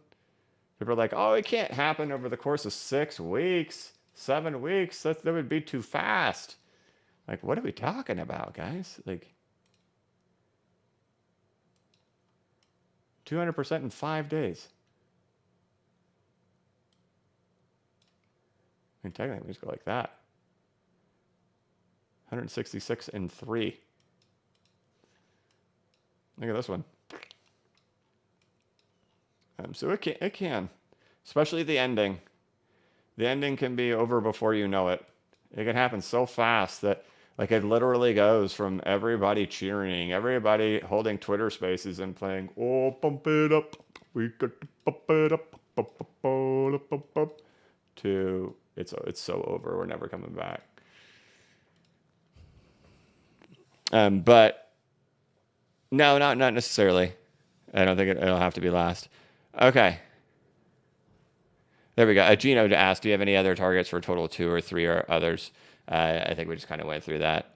People are like, oh, it can't happen over the course of 6 weeks, 7 weeks. That would be too fast. Like, what are we talking about, guys? Like, 200% in 5 days. I mean, technically, we just go like that. 166 in 3. Look at this one. So it can, especially the ending. The ending can be over before you know it. It can happen so fast that like it literally goes from everybody cheering, everybody holding Twitter spaces and playing, oh, pump it up, we got to pump it up, to it's so over, we're never coming back. But no, not necessarily. I don't think it'll have to be last. Okay. There we go. Gino asked, do you have any other targets for total 2 or 3 or others? I think we just kind of went through that.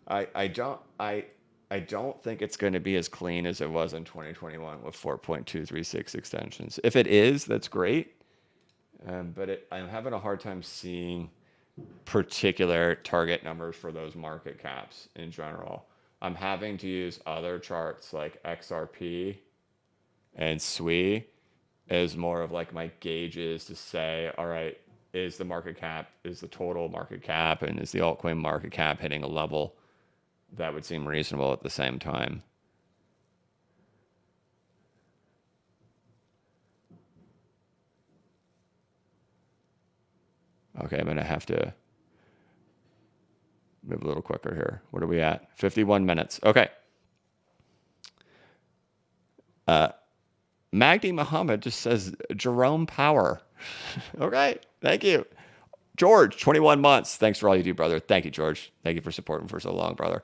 I don't think it's going to be as clean as it was in 2021 with 4.236 extensions. If it is, that's great. But I'm having a hard time seeing particular target numbers for those market caps in general. I'm having to use other charts like XRP and SWI as more of like my gauges to say, all right, is the market cap, is the total market cap, and is the altcoin market cap hitting a level that would seem reasonable at the same time? Okay, I'm going to have to move a little quicker here. What are we at? 51 minutes. Okay. Magdi Muhammad just says Jerome Power. Okay, thank you. George, 21 months. Thanks for all you do, brother. Thank you, George. Thank you for supporting for so long, brother.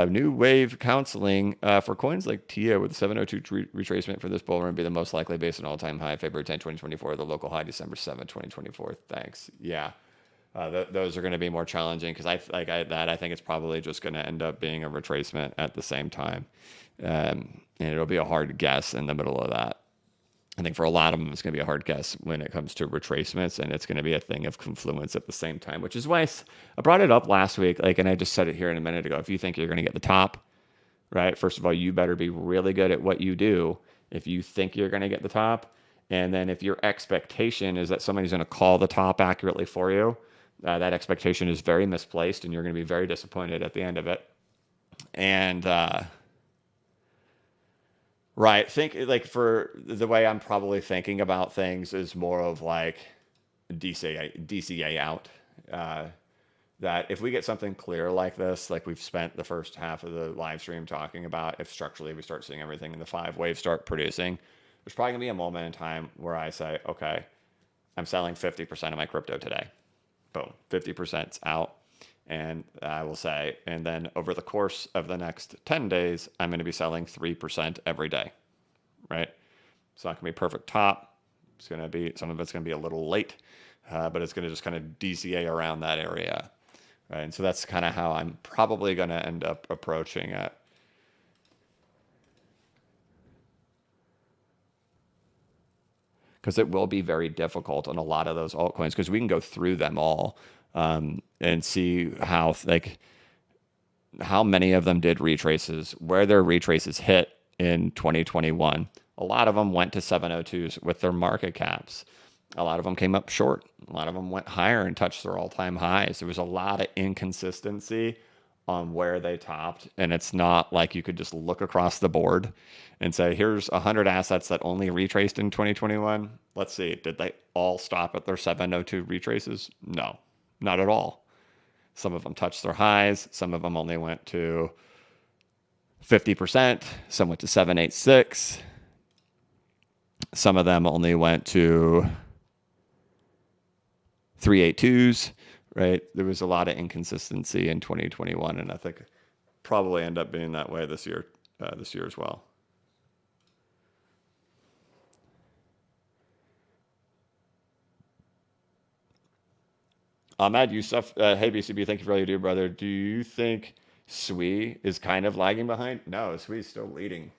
New wave counseling for coins like TIA with 702 retracement for this bull run be the most likely based on all-time high February 10, 2024, the local high December 7, 2024. Thanks. Yeah. Those are going to be more challenging because I think it's probably just going to end up being a retracement at the same time. And it'll be a hard guess in the middle of that. I think for a lot of them, it's going to be a hard guess when it comes to retracements, and it's going to be a thing of confluence at the same time, which is why I brought it up last week. And I just said it here in a minute ago. If you think you're going to get the top, right? First of all, you better be really good at what you do if you think you're going to get the top. And then if your expectation is that somebody's going to call the top accurately for you, that expectation is very misplaced, and you're going to be very disappointed at the end of it. And right, think like for the way I'm probably thinking about things is more of like DCA out. That if we get something clear like this, like we've spent the first half of the live stream talking about, if structurally we start seeing everything in the 5 waves start producing, there's probably gonna be a moment in time where I say, okay, I'm selling 50% of my crypto today. Boom, 50%'s out. And I will say, and then over the course of the next 10 days, I'm going to be selling 3% every day, right? It's not going to be perfect top. It's going to be, some of it's going to be a little late, but it's going to just kind of DCA around that area, right? And so that's kind of how I'm probably going to end up approaching it. Because it will be very difficult on a lot of those altcoins, because we can go through them all and see how many of them did retraces, where their retraces hit in 2021. A lot of them went to 702s with their market caps. A lot of them came up short. A lot of them went higher and touched their all-time highs. There was a lot of inconsistency on where they topped, and it's not like you could just look across the board and say, here's 100 assets that only retraced in 2021. Let's see, did they all stop at their 702 retraces? No, not at all. Some of them touched their highs. Some of them only went to 50%. Some went to 786. Some of them only went to 382s. Right, there was a lot of inconsistency in 2021, and I think probably end up being that way this year as well. Ahmad Yusuf, hey BCB, thank you for all you do, brother. Do you think SWI is kind of lagging behind? No, SWI is still leading.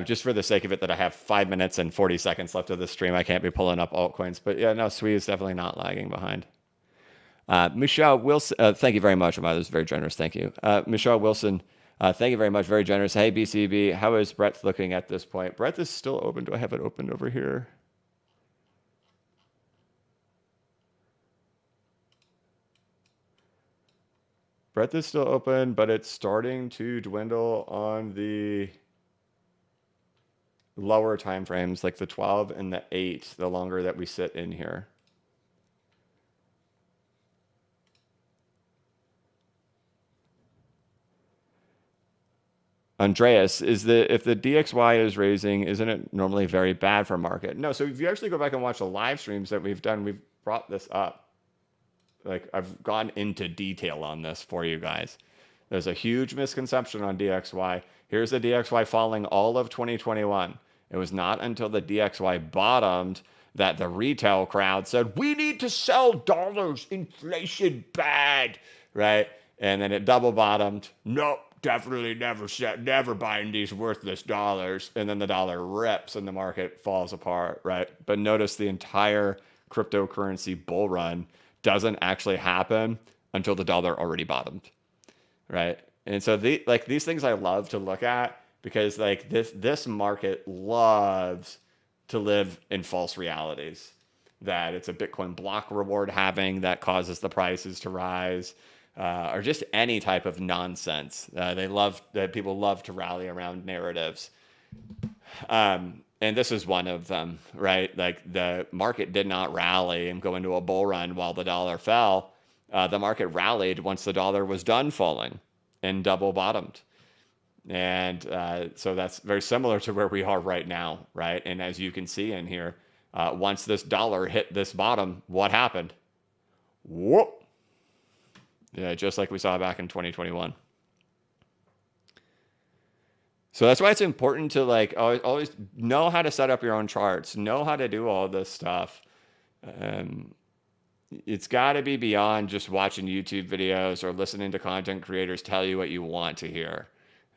Just for the sake of it that I have 5 minutes and 40 seconds left of the stream, I can't be pulling up altcoins. But yeah, no, SWE is definitely not lagging behind. Michelle Wilson, thank you very much. That was very generous. Thank you. Michelle Wilson, thank you very much. Very generous. Hey, BCB, how is Breadth looking at this point? Breadth is still open. Do I have it opened over here? Breadth is still open, but it's starting to dwindle on the lower time frames, like the 12 and the 8, the longer that we sit in here. Andreas, if the DXY is raising, isn't it normally very bad for market? No, so if you actually go back and watch the live streams that we've done, we've brought this up. Like, I've gone into detail on this for you guys. There's a huge misconception on DXY. Here's the DXY falling all of 2021. It was not until the DXY bottomed that the retail crowd said, we need to sell dollars, inflation bad, right? And then it double bottomed. Nope, definitely never buying these worthless dollars. And then the dollar rips and the market falls apart, right? But notice the entire cryptocurrency bull run doesn't actually happen until the dollar already bottomed, right? And so these things I love to look at, because like this market loves to live in false realities, that it's a Bitcoin block reward halving that causes the prices to rise, or just any type of nonsense. People love to rally around narratives. And this is one of them, right? Like, the market did not rally and go into a bull run while the dollar fell. The market rallied once the dollar was done falling and double bottomed. And so that's very similar to where we are right now, right? And as you can see in here, once this dollar hit this bottom, what happened? Whoop! Yeah, just like we saw back in 2021. So that's why it's important to like always know how to set up your own charts, know how to do all this stuff. It's got to be beyond just watching YouTube videos or listening to content creators tell you what you want to hear.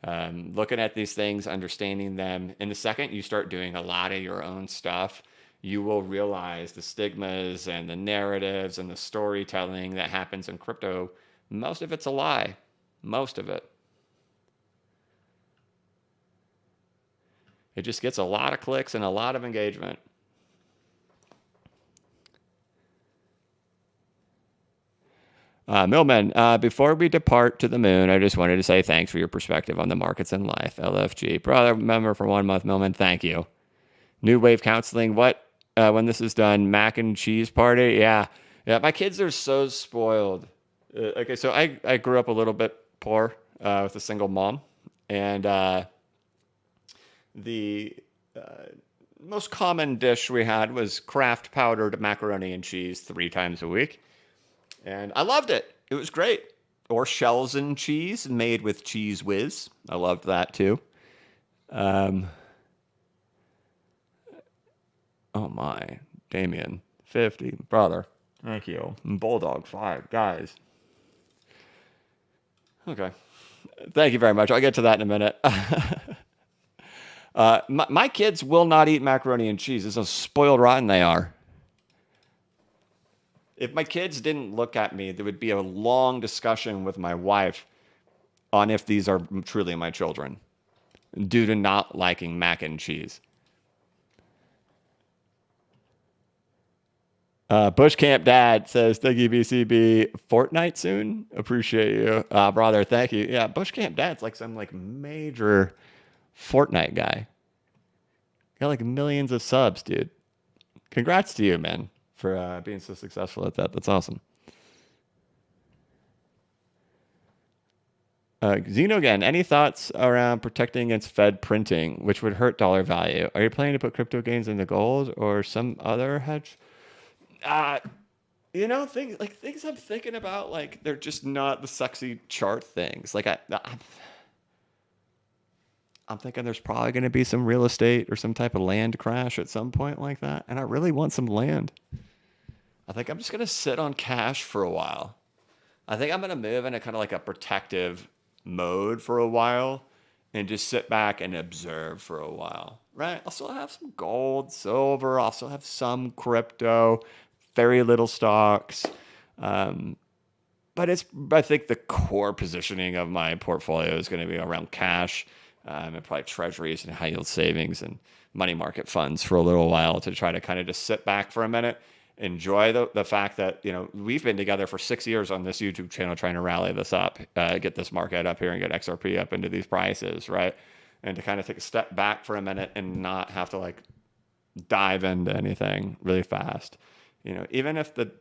Looking at these things, understanding them. And the second you start doing a lot of your own stuff, you will realize the stigmas and the narratives and the storytelling that happens in crypto. Most of it's a lie. Most of it. It just gets a lot of clicks and a lot of engagement. Millman, before we depart to the moon, I just wanted to say thanks for your perspective on the markets and life. LFG. Brother, member for 1 month, Millman, thank you. New Wave Counseling, what? When this is done, mac and cheese party? Yeah, my kids are so spoiled. Okay, so I grew up a little bit poor with a single mom. And the most common dish we had was Kraft powdered macaroni and cheese 3 times a week. And I loved it. It was great. Or shells and cheese made with Cheese Whiz. I loved that too. Oh my. Damien, 50. Brother. Thank you. Bulldog, 5. Guys. Okay. Thank you very much. I'll get to that in a minute. My kids will not eat macaroni and cheese. It's how spoiled rotten they are. If my kids didn't look at me, there would be a long discussion with my wife on if these are truly my children due to not liking mac and cheese. Bush Camp Dad says, thank you, BCB. Fortnite soon? Appreciate you. Brother, thank you. Yeah, Bush Camp Dad's like some like major Fortnite guy. Got like millions of subs, dude. Congrats to you, man, for being so successful at that. That's awesome. Zeno again, any thoughts around protecting against Fed printing, which would hurt dollar value? Are you planning to put crypto gains into gold or some other hedge? Things I'm thinking about, like, they're just not the sexy chart things. Like, I'm thinking there's probably going to be some real estate or some type of land crash at some point like that. And I really want some land. I think I'm just going to sit on cash for a while. I think I'm going to move into kind of like a protective mode for a while and just sit back and observe for a while, right? I'll still have some gold, silver. I'll still have some crypto, very little stocks. But I think the core positioning of my portfolio is going to be around cash, and probably treasuries and high yield savings and money market funds for a little while to try to kind of just sit back for a minute, enjoy the fact that, we've been together for 6 years on this YouTube channel trying to rally this up, get this market up here and get XRP up into these prices, right? And to kind of take a step back for a minute and not have to like dive into anything really fast. Even if the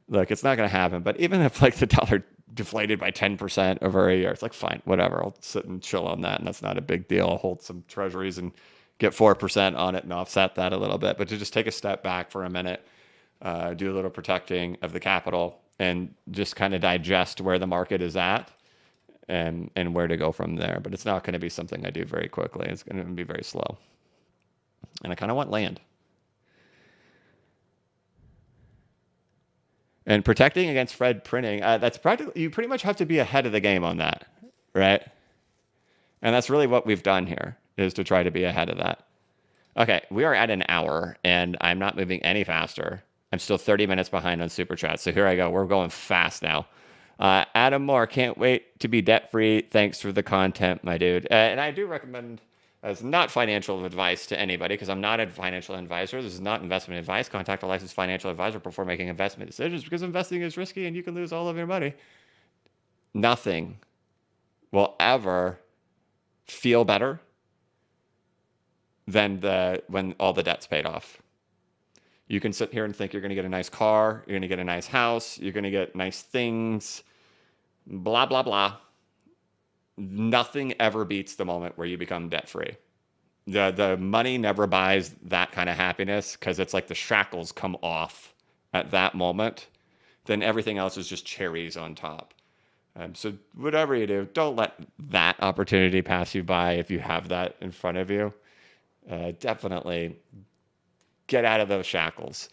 look, it's not going to happen, but even if like the dollar deflated by 10% over a year, it's like, fine, whatever. I'll sit and chill on that. And that's not a big deal. I'll hold some treasuries and get 4% on it and offset that a little bit. But to just take a step back for a minute, do a little protecting of the capital and just kind of digest where the market is at and where to go from there. But it's not going to be something I do very quickly. It's going to be very slow. And I kind of want land. And protecting against Fed printing, that's practically, you pretty much have to be ahead of the game on that, right? And that's really what we've done here, is to try to be ahead of that. Okay, we are at an hour, and I'm not moving any faster. I'm still 30 minutes behind on Super Chat, so here I go. We're going fast now. Adam Moore, can't wait to be debt-free. Thanks for the content, my dude. And I do recommend, as not financial advice to anybody, because I'm not a financial advisor. This is not investment advice. Contact a licensed financial advisor before making investment decisions, because investing is risky and you can lose all of your money. Nothing will ever feel better than when all the debt's paid off. You can sit here and think you're going to get a nice car, you're going to get a nice house, you're going to get nice things, blah, blah, blah. Nothing ever beats the moment where you become debt-free. The money never buys that kind of happiness, because it's like the shackles come off at that moment. Then everything else is just cherries on top. So whatever you do, don't let that opportunity pass you by if you have that in front of you. Definitely get out of those shackles.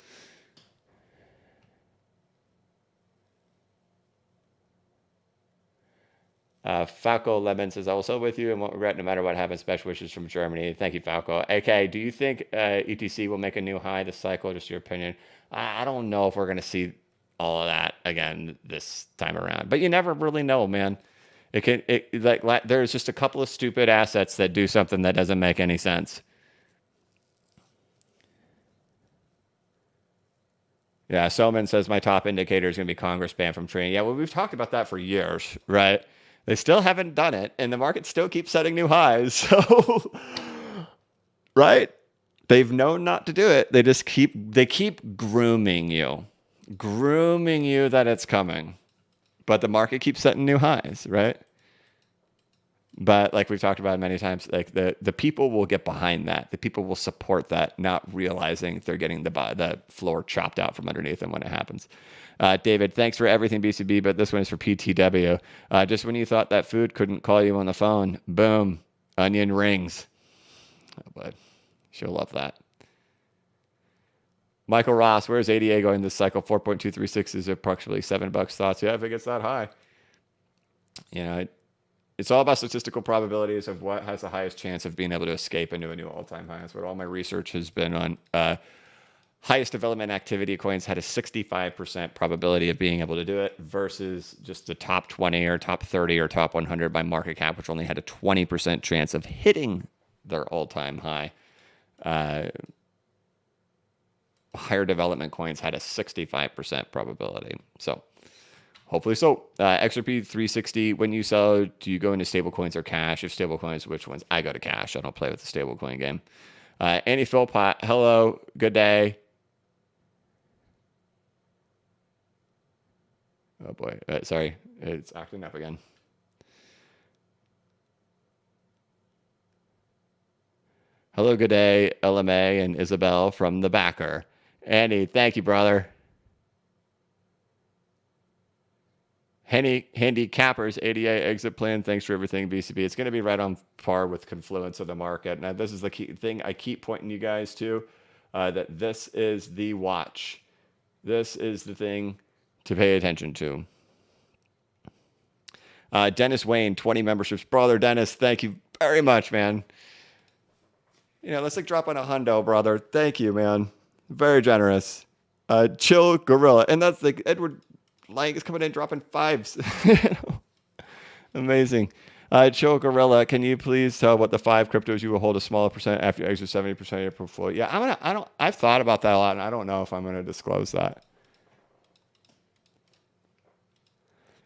Falco Lemon says, also with you and won't regret no matter what happens. Best wishes from Germany. Thank you, Falco. AK, do you think ETC will make a new high this cycle? Just your opinion. I don't know if we're going to see all of that again this time around, but you never really know, man. There's just a couple of stupid assets that do something that doesn't make any sense. Yeah, Soman says my top indicator is going to be Congress ban from trading. Yeah, well, we've talked about that for years, right? They still haven't done it, and the market still keeps setting new highs. So, right? They've known not to do it. They keep grooming you that it's coming. But the market keeps setting new highs, right? But like we've talked about many times, like the people will get behind that. The people will support that, not realizing they're getting the floor chopped out from underneath them when it happens. David, thanks for everything, BCB, but this one is for PTW. Just when you thought that food couldn't call you on the phone, boom, onion rings. Oh, boy. She'll love that. Michael Ross, where's ADA going this cycle? 4.236 is approximately $7 thoughts. Yeah, if it gets that high. It's all about statistical probabilities of what has the highest chance of being able to escape into a new all-time high. That's what all my research has been on. Highest development activity coins had a 65% probability of being able to do it versus just the top 20 or top 30 or top 100 by market cap, which only had a 20% chance of hitting their all-time high. Higher development coins had a 65% probability. So hopefully so. XRP 360, when you sell, do you go into stable coins or cash? If stable coins, which ones? I go to cash. I don't play with the stable coin game. Andy Philpott, hello, good day. Oh boy, sorry, it's acting up again. Hello, good day, LMA and Isabel from the backer. Andy, thank you, brother. Handy Cappers, ADA exit plan. Thanks for everything, BCB. It's going to be right on par with confluence of the market. Now, this is the key thing I keep pointing you guys to, that this is the watch. This is the thing to pay attention to. Dennis Wayne, 20 memberships. Brother Dennis, thank you very much, man. You know, let's like drop on a hundo, brother. Thank you, man. Very generous. Chill Gorilla. And that's like Edward Lang is coming in dropping fives. Amazing. Chill Gorilla, can you please tell what the 5 cryptos you will hold a smaller percent after you exit 70% of your portfolio? Yeah, I've thought about that a lot, and I don't know if I'm gonna disclose that.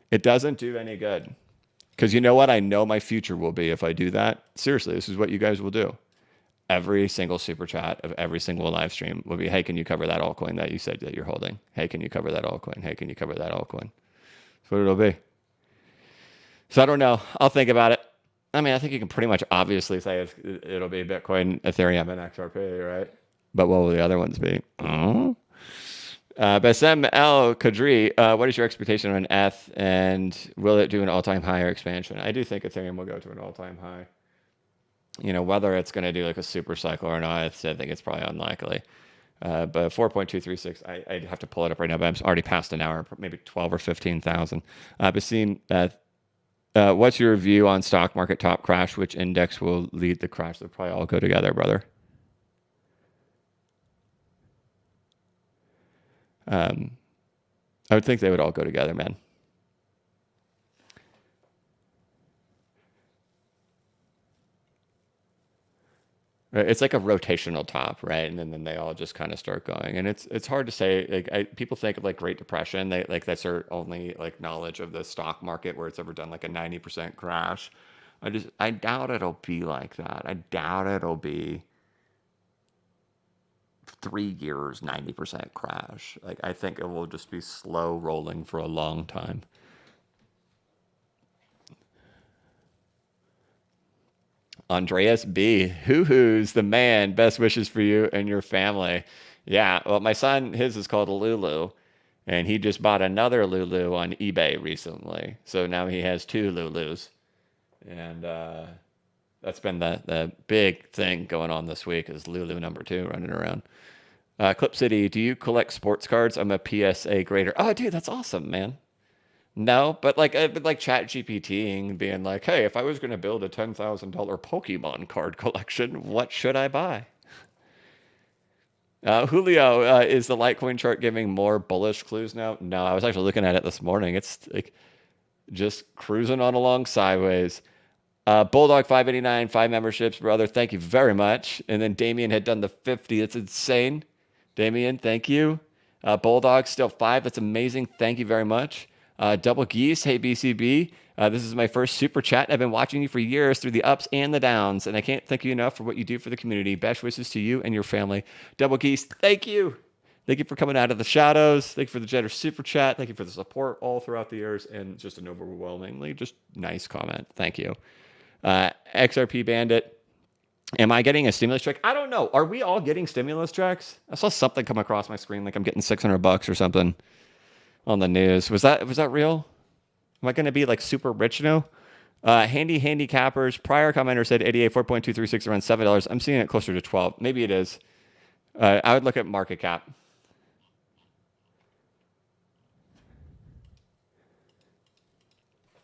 It doesn't do any good. Because you know what? I know my future will be if I do that. Seriously, this is what you guys will do. Every single super chat of every single live stream will be, hey, can you cover that altcoin that you said that you're holding? Hey, can you cover that altcoin? Hey, can you cover that altcoin? That's what it'll be. So I don't know. I'll think about it. I mean, I think you can pretty much obviously say it'll be Bitcoin, Ethereum, and XRP, right? But what will the other ones be? Bassem El Kadri, what is your expectation on ETH, and will it do an all-time high or expansion? I do think Ethereum will go to an all-time high. You know, whether it's going to do like a super cycle or not, I think it's probably unlikely. But 4.236, I'd have to pull it up right now, but I'm already past an hour, maybe 12 or 15,000. Basim, what's your view on stock market top crash? Which index will lead the crash? They'll probably all go together, brother. I would think they would all go together, man. Right? It's like a rotational top, right? And then they all just kind of start going. And it's hard to say. Like people think of like Great Depression. They like that's their only like knowledge of the stock market where it's ever done like a 90% crash. I doubt it'll be like that. I doubt it'll be 3 years 90% crash. Like I think it will just be slow rolling for a long time. Andreas B. Hoo-hoo's the man. Best wishes for you and your family. Yeah, well, my son, his is called a Lulu, and he just bought another Lulu on eBay recently. So now he has 2 Lulus. And that's been the big thing going on this week is Lulu number 2 running around. Clip City, do you collect sports cards? I'm a PSA grader. Oh, dude, that's awesome, man. No, but like I've been like chat GPTing, being like, hey, if I was going to build a $10,000 Pokemon card collection, what should I buy? Julio, is the Litecoin chart giving more bullish clues now? No, I was actually looking at it this morning. It's like just cruising on along sideways. Bulldog 589, 5 memberships, brother. Thank you very much. And then Damien had done the 50. That's insane. Damien, thank you. Bulldog still 5. That's amazing. Thank you very much. Double Geese, hey BCB, this is my first super chat. I've been watching you for years through the ups and the downs, and I can't thank you enough for what you do for the community. Best wishes to you and your family. Double Geese, thank you. Thank you for coming out of the shadows. Thank you for the generous super chat. Thank you for the support all throughout the years, and just an overwhelmingly just nice comment. Thank you. XRP Bandit, am I getting a stimulus check? I don't know. Are we all getting stimulus checks? I saw something come across my screen like I'm getting $600 or something on the news. Was that real? Am I going to be like super rich now? Handicappers, prior commenter said 88, 4.236 around $7. I'm seeing it closer to 12. Maybe it is. I would look at market cap.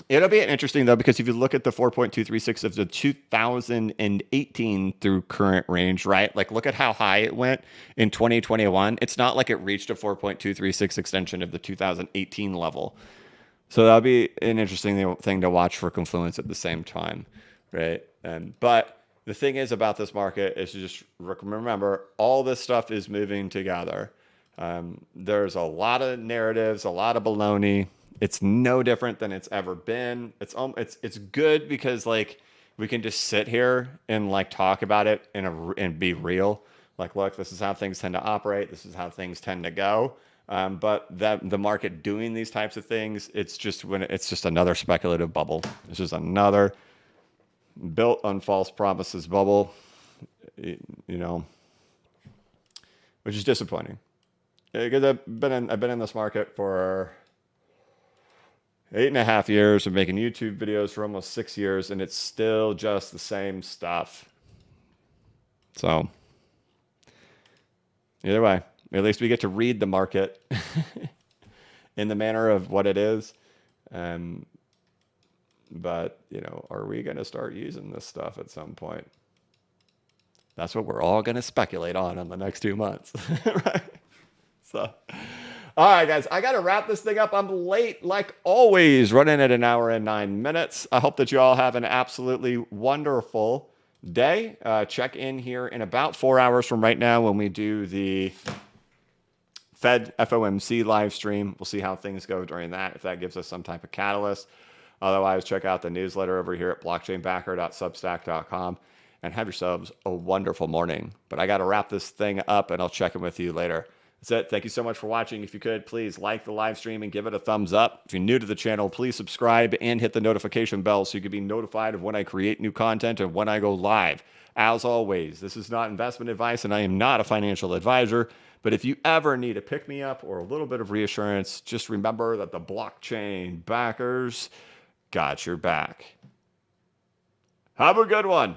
It'll be interesting though, because if you look at the 4.236 of the 2018 through current range, right? Like look at how high it went in 2021. It's not like it reached a 4.236 extension of the 2018 level. So that'll be an interesting thing to watch for Confluence at the same time, right? But the thing is about this market is to just remember all this stuff is moving together. There's a lot of narratives, a lot of baloney. It's no different than it's ever been. It's good because like we can just sit here and like talk about it and be real. Like, look, this is how things tend to operate. This is how things tend to go. But the market doing these types of things, it's just another speculative bubble. It's just another built on false promises bubble, you know, which is disappointing. Because I've been in this market for 8.5 years of making YouTube videos for almost 6 years, and it's still just the same stuff. So either way, at least we get to read the market in the manner of what it is. But, you know, are we going to start using this stuff at some point? That's what we're all going to speculate on in the next 2 months, right? So, all right, guys, I got to wrap this thing up. I'm late, like always, running at 1 hour and 9 minutes. I hope that you all have an absolutely wonderful day. Check in here in about 4 hours from right now when we do the Fed FOMC live stream. We'll see how things go during that, if that gives us some type of catalyst. Otherwise, check out the newsletter over here at blockchainbacker.substack.com and have yourselves a wonderful morning. But I got to wrap this thing up, and I'll check in with you later. That's it. Thank you so much for watching. If you could, please like the live stream and give it a thumbs up. If you're new to the channel, please subscribe and hit the notification bell so you can be notified of when I create new content and when I go live. As always, this is not investment advice, and I am not a financial advisor. But if you ever need a pick-me-up or a little bit of reassurance, just remember that the blockchain backers got your back. Have a good one.